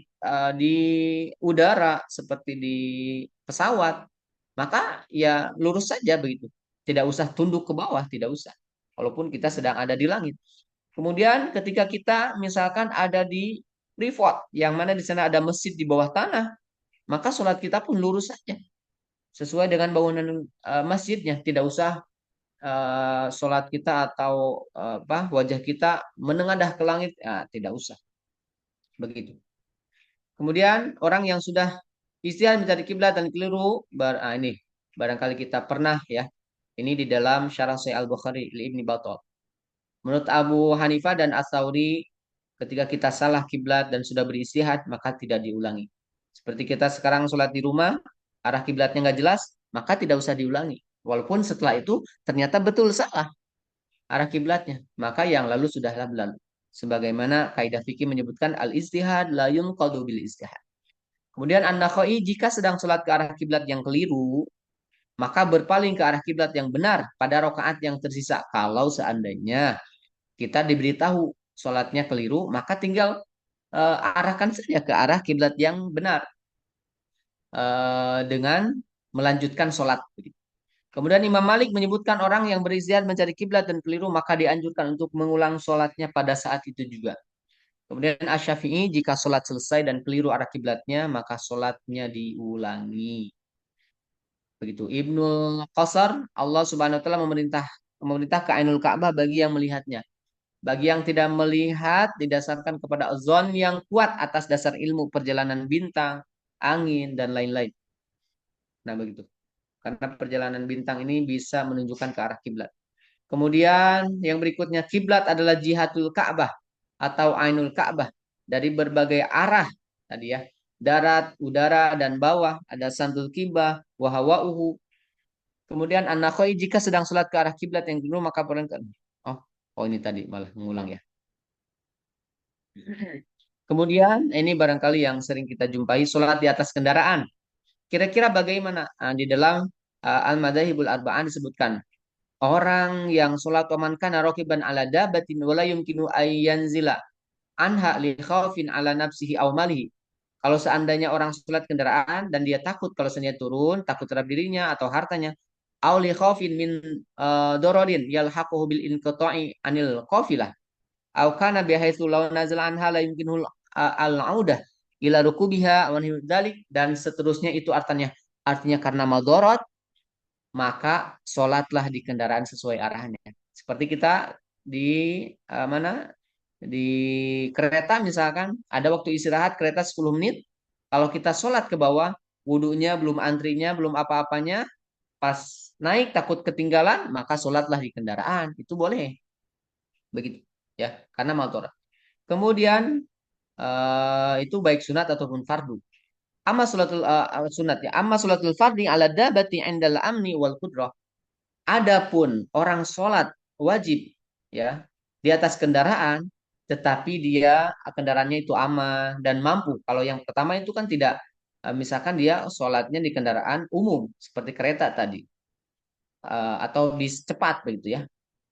udara seperti di pesawat, maka ya lurus saja begitu. Tidak usah tunduk ke bawah, tidak usah. Walaupun kita sedang ada di langit. Kemudian ketika kita misalkan ada di privat, yang mana di sana ada masjid di bawah tanah, maka sholat kita pun lurus saja. Sesuai dengan bangunan masjidnya. Tidak usah sholat kita atau wajah kita menengadah ke langit. Tidak usah. Begitu. Kemudian orang yang sudah istihad mencari kiblat dan keliru, ini barangkali kita pernah ya. Ini di dalam Syarah Sahih Al-Bukhari Ibni Battal. Menurut Abu Hanifah dan Ats-Tsauri, ketika kita salah kiblat dan sudah beristihad, maka tidak diulangi. Seperti kita sekarang sholat di rumah, arah kiblatnya nggak jelas, maka tidak usah diulangi. Walaupun setelah itu ternyata betul salah arah kiblatnya, maka yang lalu sudahlah berlalu. Sebagaimana kaidah fikih menyebutkan al-ijtihad la yunqadu bil ijtihad. Kemudian An-Nakhai jika sedang sholat ke arah kiblat yang keliru, maka berpaling ke arah kiblat yang benar pada rakaat yang tersisa. Kalau seandainya kita diberitahu sholatnya keliru, maka tinggal arahkan saja ke arah kiblat yang benar dengan melanjutkan sholat. Kemudian Imam Malik menyebutkan orang yang berijtihad mencari kiblat dan keliru, maka dianjurkan untuk mengulang sholatnya pada saat itu juga. Kemudian Asy-Syafi'i jika sholat selesai dan keliru arah kiblatnya, maka sholatnya diulangi. Begitu. Ibnul Qasar, Allah Subhanahu wa taala memerintah ke Ainul Ka'bah bagi yang melihatnya. Bagi yang tidak melihat didasarkan kepada azon yang kuat atas dasar ilmu perjalanan bintang, angin dan lain-lain. Nah, begitu. Karena perjalanan bintang ini bisa menunjukkan ke arah kiblat. Kemudian yang berikutnya kiblat adalah jihatul Ka'bah atau Ainul Ka'bah dari berbagai arah tadi ya. Darat, udara dan bawah ada santul kibah, wahawauhu. Kemudian an-nakhai jika sedang sholat ke arah kiblat yang dulu maka perhatikan. Oh ini tadi malah mengulang ya. Kemudian ini barangkali yang sering kita jumpai sholat di atas kendaraan. Kira-kira bagaimana? Di dalam Al-Madzhabul Arba'ah disebutkan orang yang sholat waman kana raqiban ala dabatin wala yumkinu ayyanzila anha li khaufin ala nafsihi aw malihi. Kalau seandainya orang sholat kendaraan dan dia takut kalau seandainya turun, takut terhadap dirinya atau hartanya, aw li khaufin min dorodin yalhaquhu bil inqita'i anil qafilah. Aw kana bihaitsu law nazala anha la yumkinu al-audah ila rukubiha wa dzalik dan seterusnya itu artinya karena madharat maka sholatlah di kendaraan sesuai arahnya. Seperti kita di mana di kereta misalkan ada waktu istirahat kereta 10 menit. Kalau kita sholat ke bawah, wudhunya belum antrinya, belum apa-apanya, pas naik takut ketinggalan, maka sholatlah di kendaraan. Itu boleh. Begitu ya, karena madharat. Kemudian itu baik sunat ataupun fardu. Amma sholatul sunat ya. Amma sholatul fardi ala dabati indal amni wal qudrah. Adapun orang sholat wajib ya di atas kendaraan, tetapi dia kendaraannya itu aman dan mampu. Kalau yang pertama itu kan tidak, misalkan dia sholatnya di kendaraan umum seperti kereta tadi atau di cepat begitu ya.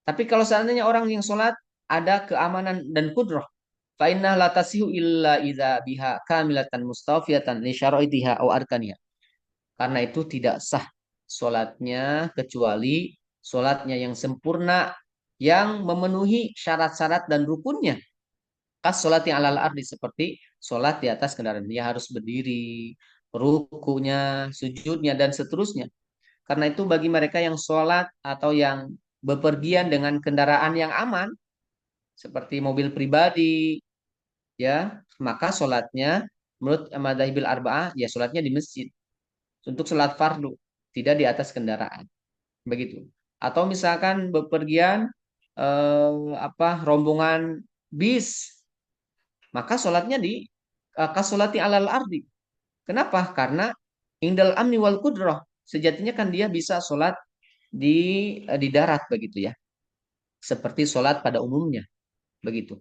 Tapi kalau seandainya orang yang sholat ada keamanan dan kudrah, fa inna la tasihu illa idza biha kamilatan mustafiyatan li syaraitiha aw arkaniha. Karena itu tidak sah sholatnya kecuali sholatnya yang sempurna yang memenuhi syarat-syarat dan rukunnya. Kas sholat yang alal ardi seperti sholat di atas kendaraan. Dia harus berdiri, rukunya, sujudnya dan seterusnya. Karena itu bagi mereka yang sholat atau yang bepergian dengan kendaraan yang aman seperti mobil pribadi ya, maka sholatnya menurut Madzhabil Arba'ah ya sholatnya di masjid. Untuk sholat fardu, tidak di atas kendaraan. Begitu. Atau misalkan bepergian rombongan bis, maka sholatnya di kasolati alal ardi. Kenapa? Karena indal amni wal qudrah. Sejatinya kan dia bisa sholat di darat begitu ya. Seperti sholat pada umumnya. Begitu.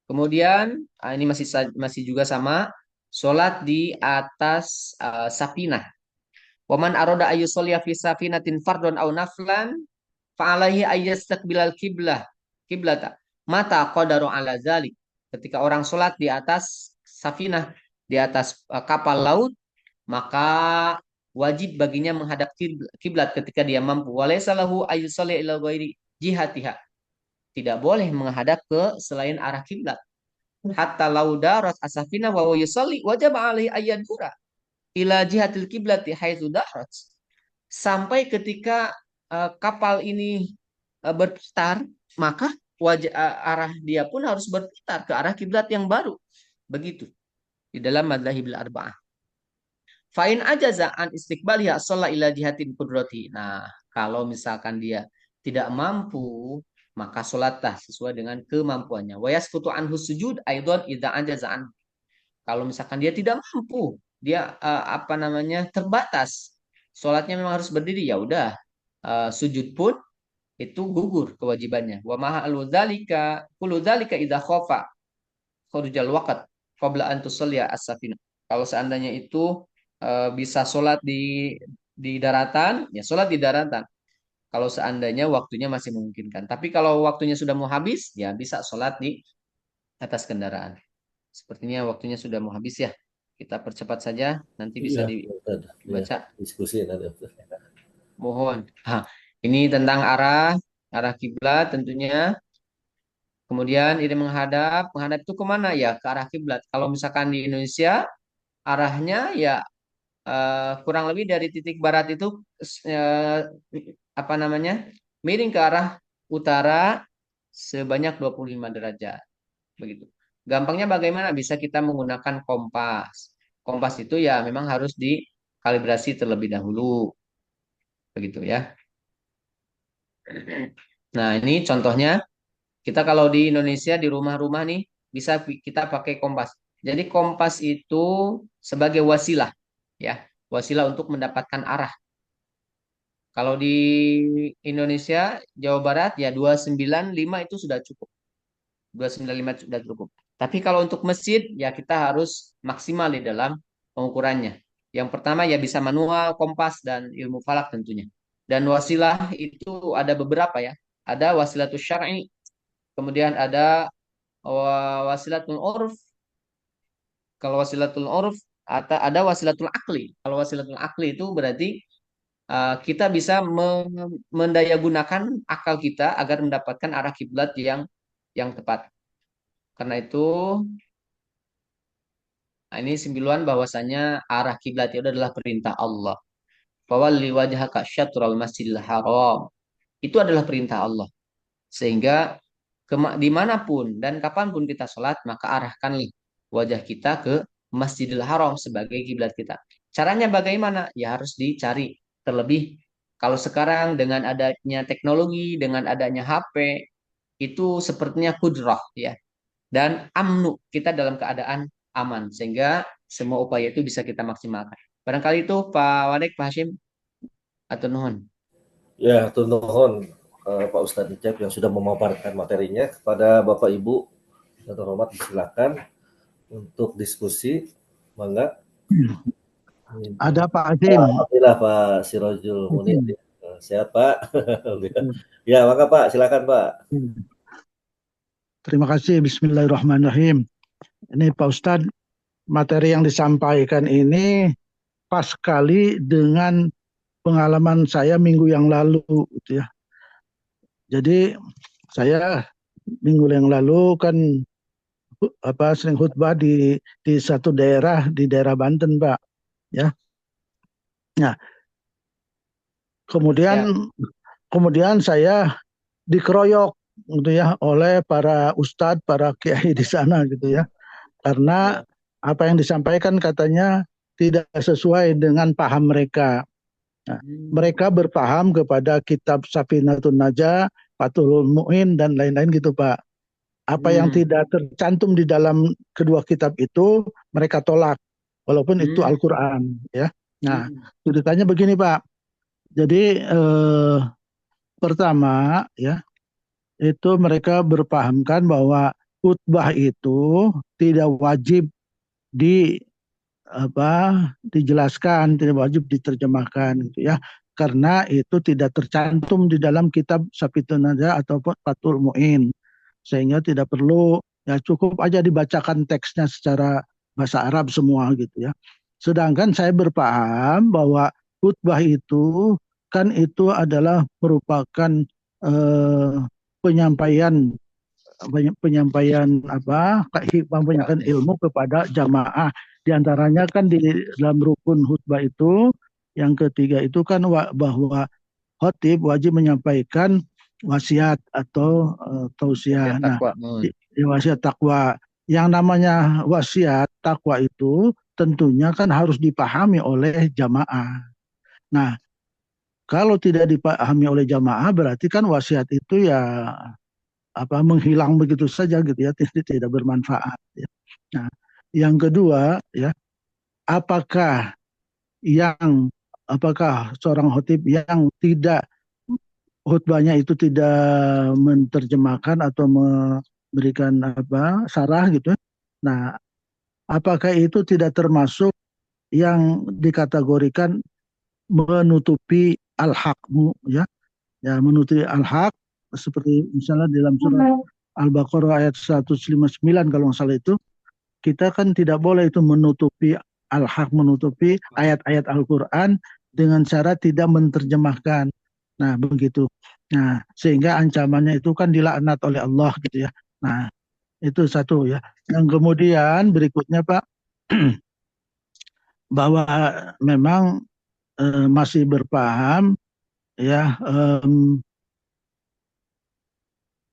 Kemudian ini masih juga sama sholat di atas sapinah. Waman aroda ayu sholia fi safinatin fardon au naflan fa'alaihi ayyastaqbilal kiblata mata qadaru ala zalik. Ketika orang sholat di atas safinah, di atas kapal laut, maka wajib baginya menghadap kiblat ketika dia mampu. Walaysa lahu ayyusalli ila ghairi jihatiha. Tidak boleh menghadap ke selain arah kiblat. Hatta laudarat asafina wa yusalli wajib alaihi ayyadura ila jihatil kiblati haitsu darat. Sampai ketika kapal ini berputar, maka arah dia pun harus berputar ke arah kiblat yang baru. Begitu di dalam madzhabil arba'ah. Fa'in ajaza an istiqbaliha shalla ila jihatin qudrati. Nah, kalau misalkan dia tidak mampu, maka sholatlah sesuai dengan kemampuannya. Wa yasqutu anhu sujud aidan idza ajaza an. Kalau misalkan dia tidak mampu, dia terbatas, sholatnya memang harus berdiri, ya udah, sujud pun itu gugur kewajibannya. Wa ma'alu dzalika kullu dzalika idza khafa khurujal waqt qabla an tusalliya as-safinah. Kalau seandainya itu bisa sholat di daratan, ya sholat di daratan. Kalau seandainya waktunya masih memungkinkan. Tapi kalau waktunya sudah mau habis, ya bisa sholat di atas kendaraan. Sepertinya waktunya sudah mau habis ya. Kita percepat saja, nanti bisa dibaca. Diskusi nanti. Mohon. Ini tentang arah kiblat tentunya. Kemudian ini menghadap itu kemana ya? Ke arah kiblat. Kalau misalkan di Indonesia, arahnya ya kurang lebih dari titik barat itu miring ke arah utara sebanyak 25 derajat. Begitu. Gampangnya bagaimana? Bisa kita menggunakan kompas. Kompas itu ya memang harus dikalibrasi terlebih dahulu. Begitu ya. Nah, ini contohnya. Kita kalau di Indonesia di rumah-rumah nih bisa kita pakai kompas. Jadi kompas itu sebagai wasilah ya, wasilah untuk mendapatkan arah. Kalau di Indonesia, Jawa Barat ya 295 itu sudah cukup. 295 sudah cukup. Tapi kalau untuk masjid ya kita harus maksimal di dalam pengukurannya. Yang pertama ya bisa manual, kompas dan ilmu falak tentunya. Dan wasilah itu ada beberapa ya. Ada wasilatul syar'i, kemudian ada wasilatul urf. Kalau wasilatul urf ada wasilatul akli. Kalau wasilatul akli itu berarti kita bisa mendayagunakan akal kita agar mendapatkan arah kiblat yang tepat. Karena itu ini sembilan bahwasanya arah kiblat itu adalah perintah Allah. Fawalli wajhaka syatral masjidil haram. Itu adalah perintah Allah. Sehingga dimanapun dan kapanpun kita sholat, maka arahkanlah wajah kita ke Masjidil Haram sebagai kiblat kita. Caranya bagaimana? Ya harus dicari. Terlebih kalau sekarang dengan adanya teknologi, dengan adanya HP, itu sepertinya kudrah ya. Dan amnu, kita dalam keadaan aman. Sehingga semua upaya itu bisa kita maksimalkan. Barangkali itu Pak Wadek, Pak Hashim, atau nuhun. Ya, atur nuhun Pak Ustadz Icep yang sudah memaparkan materinya. Kepada Bapak Ibu yang terhormat, silakan untuk diskusi. Mangga. Ada Pak Hashim. Alhamdulillah Pak Sirojul Munir. Sehat Pak. Ya, maka Pak, silakan Pak. Terima kasih. Bismillahirrahmanirrahim. Ini Pak Ustadz, materi yang disampaikan ini pas sekali dengan pengalaman saya minggu yang lalu gitu ya. Jadi saya minggu yang lalu kan sering khutbah di satu daerah, di daerah Banten, Pak. Ya. Nah, kemudian saya dikeroyok gitu ya oleh para ustadz, para kiai di sana gitu ya. Karena apa yang disampaikan katanya tidak sesuai dengan paham mereka. Nah, mereka berpaham kepada kitab Safinatun Najah, Fathul Mu'in dan lain-lain gitu Pak. Apa yang tidak tercantum di dalam kedua kitab itu mereka tolak, walaupun itu Al-Quran ya. Nah, ceritanya begini Pak. Jadi pertama ya, itu mereka berpahamkan bahwa khutbah itu tidak wajib dijelaskan, tidak wajib diterjemahkan gitu ya. karena itu tidak tercantum di dalam kitab Safitun Naja ataupun Fathul Mu'in, sehingga tidak perlu, ya cukup aja dibacakan teksnya secara bahasa Arab semua gitu ya. Sedangkan saya berpaham bahwa khutbah itu kan itu adalah merupakan eh, penyampaian penyampaian apa penyampaian ilmu kepada jamaah. Di antaranya kan di dalam rukun khutbah itu yang ketiga itu kan bahwa khatib wajib menyampaikan wasiat atau tausiah. Wasiat Nah, takwa. wasiat takwa. Yang namanya wasiat takwa itu tentunya kan harus dipahami oleh jamaah. Nah, kalau tidak dipahami oleh jamaah berarti kan wasiat itu ya menghilang begitu saja gitu ya, tidak bermanfaat ya. Nah, yang kedua ya, apakah yang apakah seorang khotib yang tidak khutbahnya itu tidak menerjemahkan atau memberikan sarah gitu. Nah, apakah itu tidak termasuk yang dikategorikan menutupi al-haq ya? Ya, menutupi al-haq seperti misalnya dalam surat Al-Baqarah ayat 159 kalau nggak salah itu, kita kan tidak boleh itu menutupi al-haq, menutupi ayat-ayat Al-Quran dengan cara tidak menerjemahkan. Nah, begitu. Nah, sehingga ancamannya itu kan dilaknat oleh Allah gitu ya. Nah, itu satu ya. Yang kemudian berikutnya Pak, bahwa memang masih berpaham ya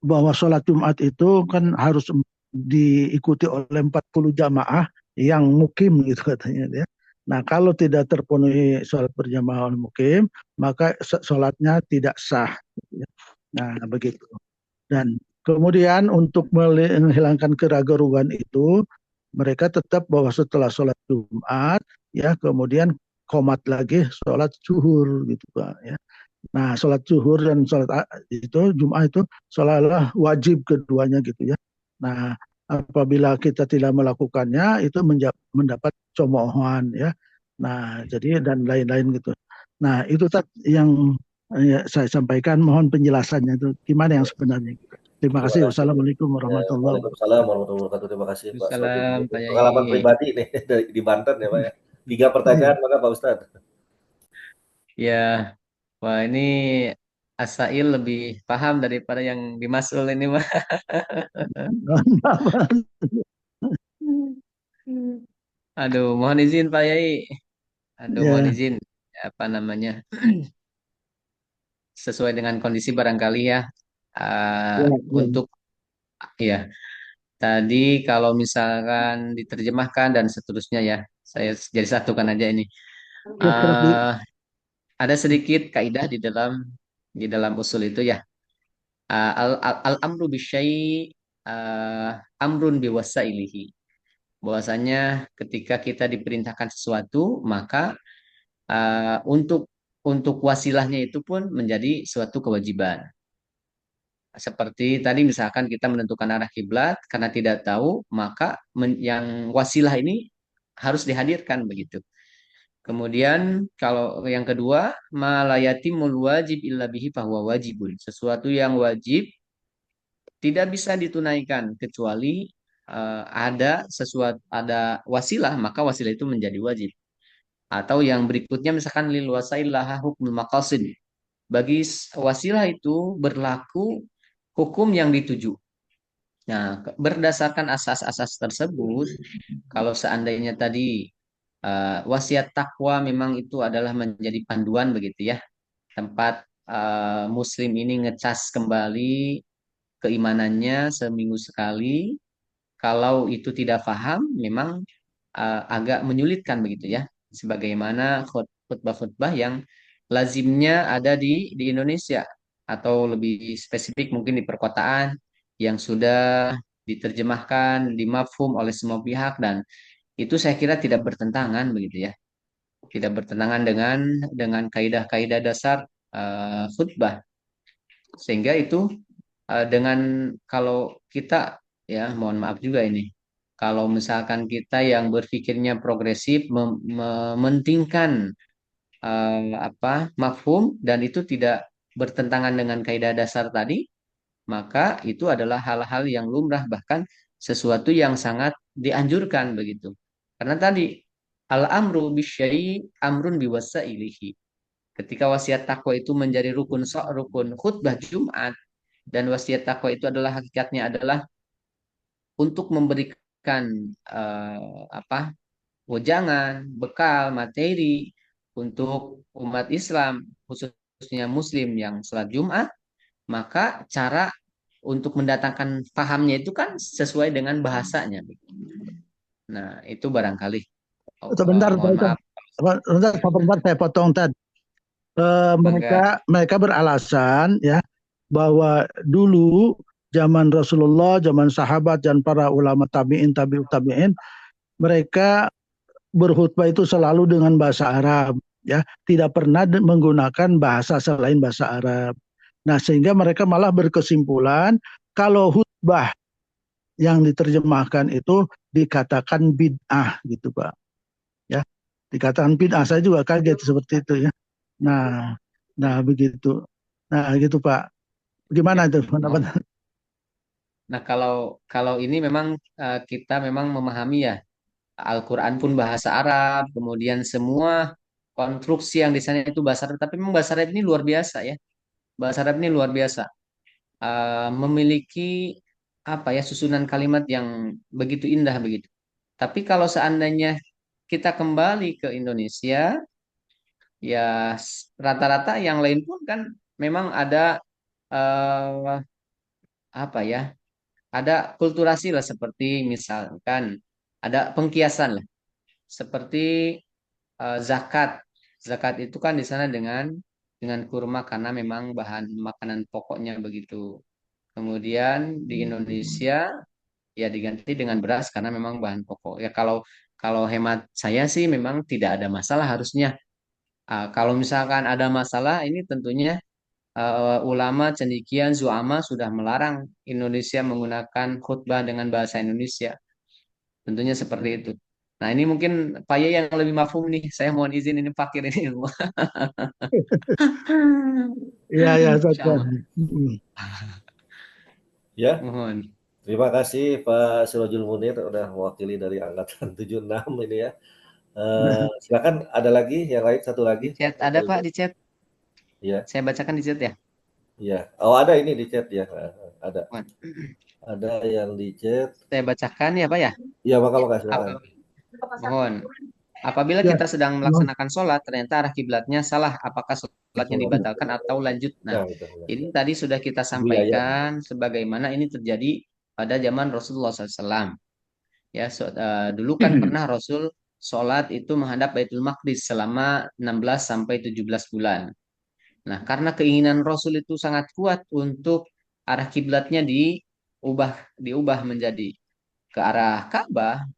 bahwa sholat Jumat itu kan harus diikuti oleh 40 jamaah yang mukim gitu katanya ya. Nah, kalau tidak terpenuhi sholat berjamaah oleh mukim, maka sholatnya tidak sah. Gitu ya. Nah, begitu. Dan kemudian untuk menghilangkan keraguan itu, mereka tetap bahwa setelah sholat Jumat, ya kemudian qomat lagi sholat zuhur gitu Pak ya. Nah, sholat zuhur dan sholat itu Jumat itu seolah-olah wajib keduanya gitu ya. Nah, apabila kita tidak melakukannya itu mendapat cemoohan ya. Nah, jadi dan lain-lain gitu. Nah, itu yang ya, saya sampaikan. Mohon penjelasannya itu gimana yang sebenarnya. Terima Terima kasih. kasih. Wassalamualaikum Ya, warahmatullahi wabarakatuh. Waalaikumsalam warahmatullahi wabarakatuh. Terima kasih Pak Sodim. Salam Pak Pengalaman Yai. pribadi nih di Banten ya Pak ya. 3 pertanyaan maka Pak Ustadz. Ya, wah ini Asail lebih paham daripada yang di Masul ini mah. Aduh, mohon izin Pak Yai. Aduh, mohon Ya, izin. Apa namanya? Sesuai dengan kondisi barangkali ya. ya, ya. Untuk ya, tadi kalau misalkan diterjemahkan dan seterusnya ya, saya jadi satukan aja ini. Ya, Eh, ada sedikit kaidah di dalam usul itu ya. Al amru bisyai amrun biwasailihi. Bahwasanya ketika kita diperintahkan sesuatu, maka untuk wasilahnya itu pun menjadi suatu kewajiban. Seperti tadi misalkan kita menentukan arah kiblat karena tidak tahu, maka yang wasilah ini harus dihadirkan begitu. Kemudian kalau yang kedua, malayatimul wajib illa bihi fahuwa wajibun. Sesuatu yang wajib tidak bisa ditunaikan kecuali ada wasilah, maka wasilah itu menjadi wajib. Atau yang berikutnya misalkan lil wasail laha hukmul maqasid. Bagi wasilah itu berlaku hukum yang dituju. Nah, berdasarkan asas-asas tersebut, kalau seandainya tadi wasiat takwa memang itu adalah menjadi panduan begitu ya, tempat Muslim ini ngecas kembali keimanannya seminggu sekali. Kalau itu tidak paham, memang agak menyulitkan begitu ya. Sebagaimana khutbah-khutbah yang lazimnya ada di Indonesia atau lebih spesifik mungkin di perkotaan yang sudah diterjemahkan, dimafhum oleh semua pihak dan itu saya kira tidak bertentangan begitu ya. Tidak bertentangan dengan kaidah-kaidah dasar khutbah. Sehingga itu dengan kalau kita ya mohon maaf juga ini kalau misalkan kita yang berpikirnya progresif mementingkan mafhum dan itu tidak bertentangan dengan kaidah dasar tadi, maka itu adalah hal-hal yang lumrah, bahkan sesuatu yang sangat dianjurkan begitu. Karena tadi al-amru bisyai amrun biwasailihi. Ketika wasiat takwa itu menjadi rukun khutbah Jumat, dan wasiat takwa itu adalah hakikatnya adalah untuk memberikan wejangan, bekal, materi untuk umat Islam, khususnya Muslim yang sholat Jumat, maka cara untuk mendatangkan pahamnya itu kan sesuai dengan bahasanya. Nah, itu barangkali. Sebentar, Mohon maaf. sebentar saya potong tadi. Mereka beralasan ya bahwa dulu zaman Rasulullah, zaman sahabat dan para ulama tabi'in, tabi'in, mereka berkhutbah itu selalu dengan bahasa Arab, ya, tidak pernah menggunakan bahasa selain bahasa Arab. Nah, sehingga mereka malah berkesimpulan kalau khutbah yang diterjemahkan itu dikatakan bid'ah gitu, Pak. Ya, dikatakan bid'ah. Saya juga kaget seperti itu ya. Nah begitu. Nah, gitu Pak. Gimana itu pendapat? Nah, kalau ini memang kita memang memahami ya, Al-Quran pun bahasa Arab, kemudian semua konstruksi yang di sana itu bahasa Arab, tapi memang bahasa Arab ini luar biasa ya. Bahasa Arab ini luar biasa. Memiliki susunan kalimat yang begitu indah begitu. Tapi kalau seandainya kita kembali ke Indonesia, ya rata-rata yang lain pun kan memang ada eh, ada kulturasi lah, seperti misalkan ada pengkiasan lah, seperti zakat. Zakat itu kan di sana dengan kurma karena memang bahan makanan pokoknya begitu. Kemudian di Indonesia ya diganti dengan beras karena memang bahan pokok. Ya kalau kalau hemat saya sih memang tidak ada masalah harusnya. Kalau misalkan ada masalah ini tentunya ulama cendekian zuama sudah melarang Indonesia menggunakan khutbah dengan bahasa Indonesia. Tentunya seperti itu. Nah, ini mungkin Pak Ye yang lebih mafhum nih. Saya mohon izin ini fakir ini ilmu. Iya, ya, Insya Allah. Ya, Mohon. terima kasih Pak Sirojul Munir udah mewakili dari angkatan 76 ini ya. Silakan ada lagi yang lain, satu lagi. Di chat ada Pak, di chat. Iya. Saya bacakan di chat ya. Iya. Oh, ada ini di chat ya. Ada. Mohon. Ada yang di chat. Saya bacakan ya Pak ya. Iya, maka silakan. Mohon. Apabila kita sedang melaksanakan sholat, ternyata arah kiblatnya salah, apakah sholatnya dibatalkan atau lanjut? Nah, ini tadi sudah kita sampaikan sebagaimana ini terjadi pada zaman Rasulullah SAW. Ya, dulu kan pernah Rasul sholat itu menghadap Baitul Maqdis selama 16 sampai 17 bulan. Nah, karena keinginan Rasul itu sangat kuat untuk arah kiblatnya diubah menjadi ke arah Ka'bah,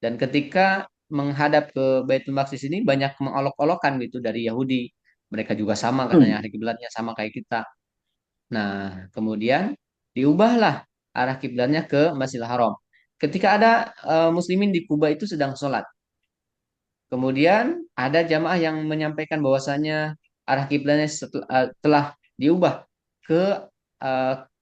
dan ketika menghadap ke Baitul Maqdis ini banyak mengolok-olokan gitu dari Yahudi. Mereka juga sama katanya arah kiblatnya sama kayak kita. Nah, kemudian diubahlah arah kiblatnya ke Masjidil Haram. Ketika ada muslimin di Kuba itu sedang sholat. Kemudian ada jamaah yang menyampaikan bahwasanya arah kiblatnya telah diubah ke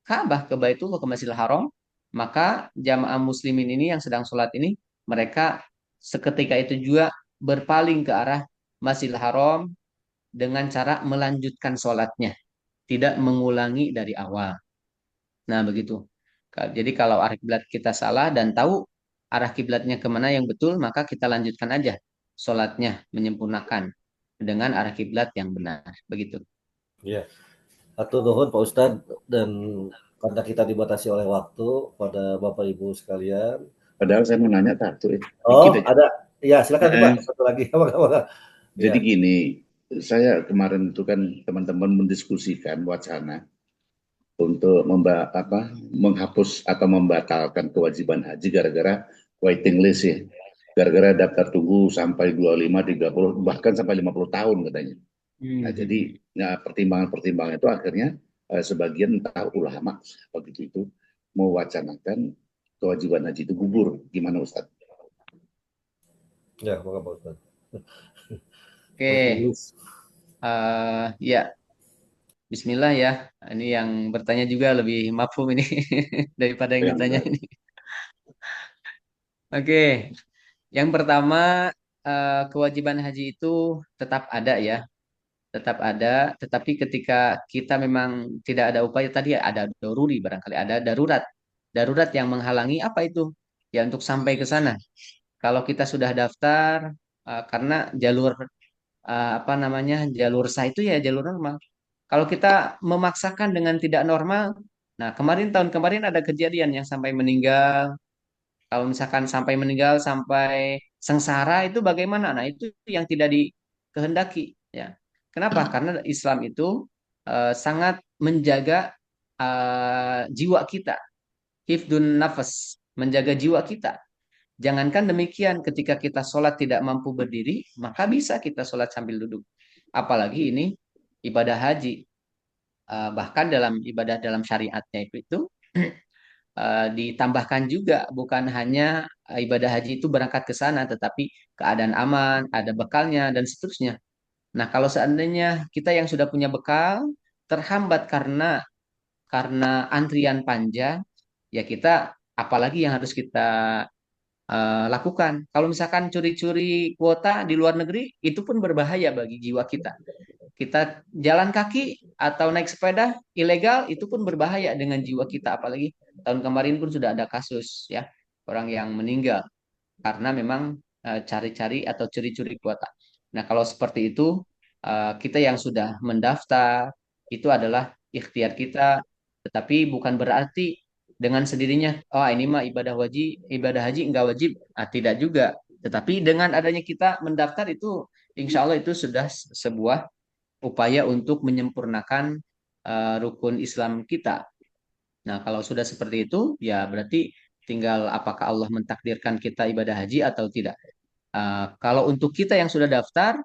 Ka'bah, ke Baitullah, ke Masjidil Haram. Maka jamaah muslimin ini yang sedang sholat ini, mereka seketika itu juga berpaling ke arah Masjidil Haram dengan cara melanjutkan sholatnya, tidak mengulangi dari awal. Nah, begitu. Jadi kalau arah kiblat kita salah dan tahu arah kiblatnya kemana yang betul, maka kita lanjutkan aja sholatnya, menyempurnakan dengan arah kiblat yang benar. Begitu. Ya. Atur nuhun Pak Ustadz, dan karena kita dibatasi oleh waktu pada Bapak Ibu sekalian. Padahal saya mau nanya satu. Oh, ada. Ya, silakan Pak. Satu lagi. Jadi gini, saya kemarin itu kan teman-teman mendiskusikan wacana untuk menghapus atau membatalkan kewajiban haji gara-gara waiting list ya. Gara-gara daftar tunggu sampai 25, 30, bahkan sampai 50 tahun katanya. Nah, jadi pertimbangan-pertimbangan itu akhirnya sebagian entah ulama begitu itu mewacanakan kewajiban haji itu gugur. Gimana Ustaz? Ya, Pak Ustaz. Oke, ya, Bismillah ya. Ini yang bertanya juga lebih mafhum ini daripada yang ditanya ini. Oke, yang pertama kewajiban haji itu tetap ada ya, tetap ada. Tetapi ketika kita memang tidak ada upaya tadi ada doruri barangkali ada darurat, darurat yang menghalangi apa itu? Ya untuk sampai ke sana. Kalau kita sudah daftar karena jalur apa namanya jalur sah itu ya jalur normal. Kalau kita memaksakan dengan tidak normal, nah tahun kemarin ada kejadian yang sampai meninggal. Kalau misalkan sampai meninggal sampai sengsara itu bagaimana? Nah itu yang tidak dikehendaki ya. Kenapa? Karena Islam itu sangat menjaga jiwa kita, hifdun nafas, menjaga jiwa kita. Jangankan demikian, ketika kita sholat tidak mampu berdiri, maka bisa kita sholat sambil duduk. Apalagi ini ibadah haji. Bahkan dalam ibadah dalam syariatnya itu ditambahkan juga bukan hanya ibadah haji itu berangkat ke sana, tetapi keadaan aman, ada bekalnya dan seterusnya. Nah, kalau seandainya kita yang sudah punya bekal terhambat karena antrian panjang, ya kita apalagi yang harus kita lakukan. Kalau misalkan curi-curi kuota di luar negeri, itu pun berbahaya bagi jiwa kita. Kita jalan kaki atau naik sepeda ilegal, itu pun berbahaya dengan jiwa kita. Apalagi tahun kemarin pun sudah ada kasus ya orang yang meninggal karena memang cari-cari atau curi-curi kuota. Nah, kalau seperti itu, kita yang sudah mendaftar, itu adalah ikhtiar kita, tetapi bukan berarti dengan sendirinya, oh ini mah ibadah haji enggak wajib. Tidak juga. Tetapi dengan adanya kita mendaftar itu, insya Allah itu sudah sebuah upaya untuk menyempurnakan rukun Islam kita. Nah, kalau sudah seperti itu, ya berarti tinggal apakah Allah mentakdirkan kita ibadah haji atau tidak. Kalau untuk kita yang sudah daftar,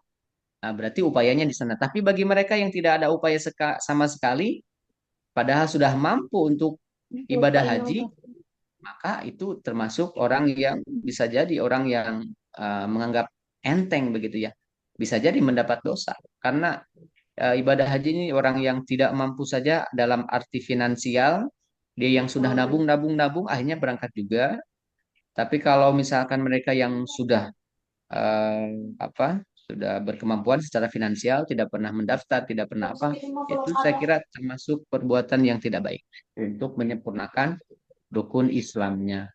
berarti upayanya di sana. Tapi bagi mereka yang tidak ada upaya sama sekali, padahal sudah mampu untuk ibadah haji, maka itu termasuk orang yang bisa jadi orang yang menganggap enteng begitu ya. Bisa jadi mendapat dosa. Karena ibadah haji ini orang yang tidak mampu saja dalam arti finansial, dia yang sudah nabung, akhirnya berangkat juga. Tapi kalau misalkan mereka yang sudah eh, apa sudah berkemampuan secara finansial, tidak pernah mendaftar, tidak pernah apa, itu saya kira termasuk perbuatan yang tidak baik untuk menyempurnakan rukun Islamnya.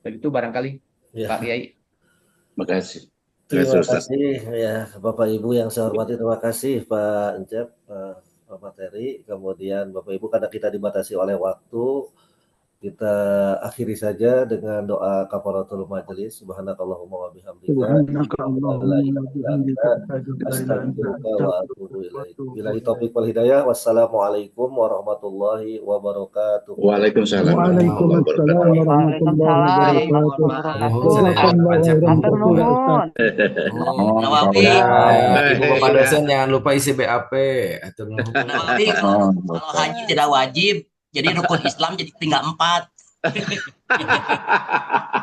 Begitu barangkali Ya, Pak Kiai. Terima kasih. terima kasih ya Bapak Ibu yang saya hormati. Terima kasih Pak Encep, Pak Materi. Kemudian Bapak Ibu, karena kita dibatasi oleh waktu, kita akhiri saja dengan doa kafaratul majelis. Subhanakallahumma wa bihamdika. Astagfiruka wa atubu ilaik. Billahi taufiq wal hidayah. Wassalamualaikum warahmatullahi wabarakatuh. Waalaikumsalam warahmatullahi wabarakatuh. Ibu Bapak dosen jangan lupa isi BAP. Kalau haji tidak wajib, jadi rukun Islam jadi tinggal 4.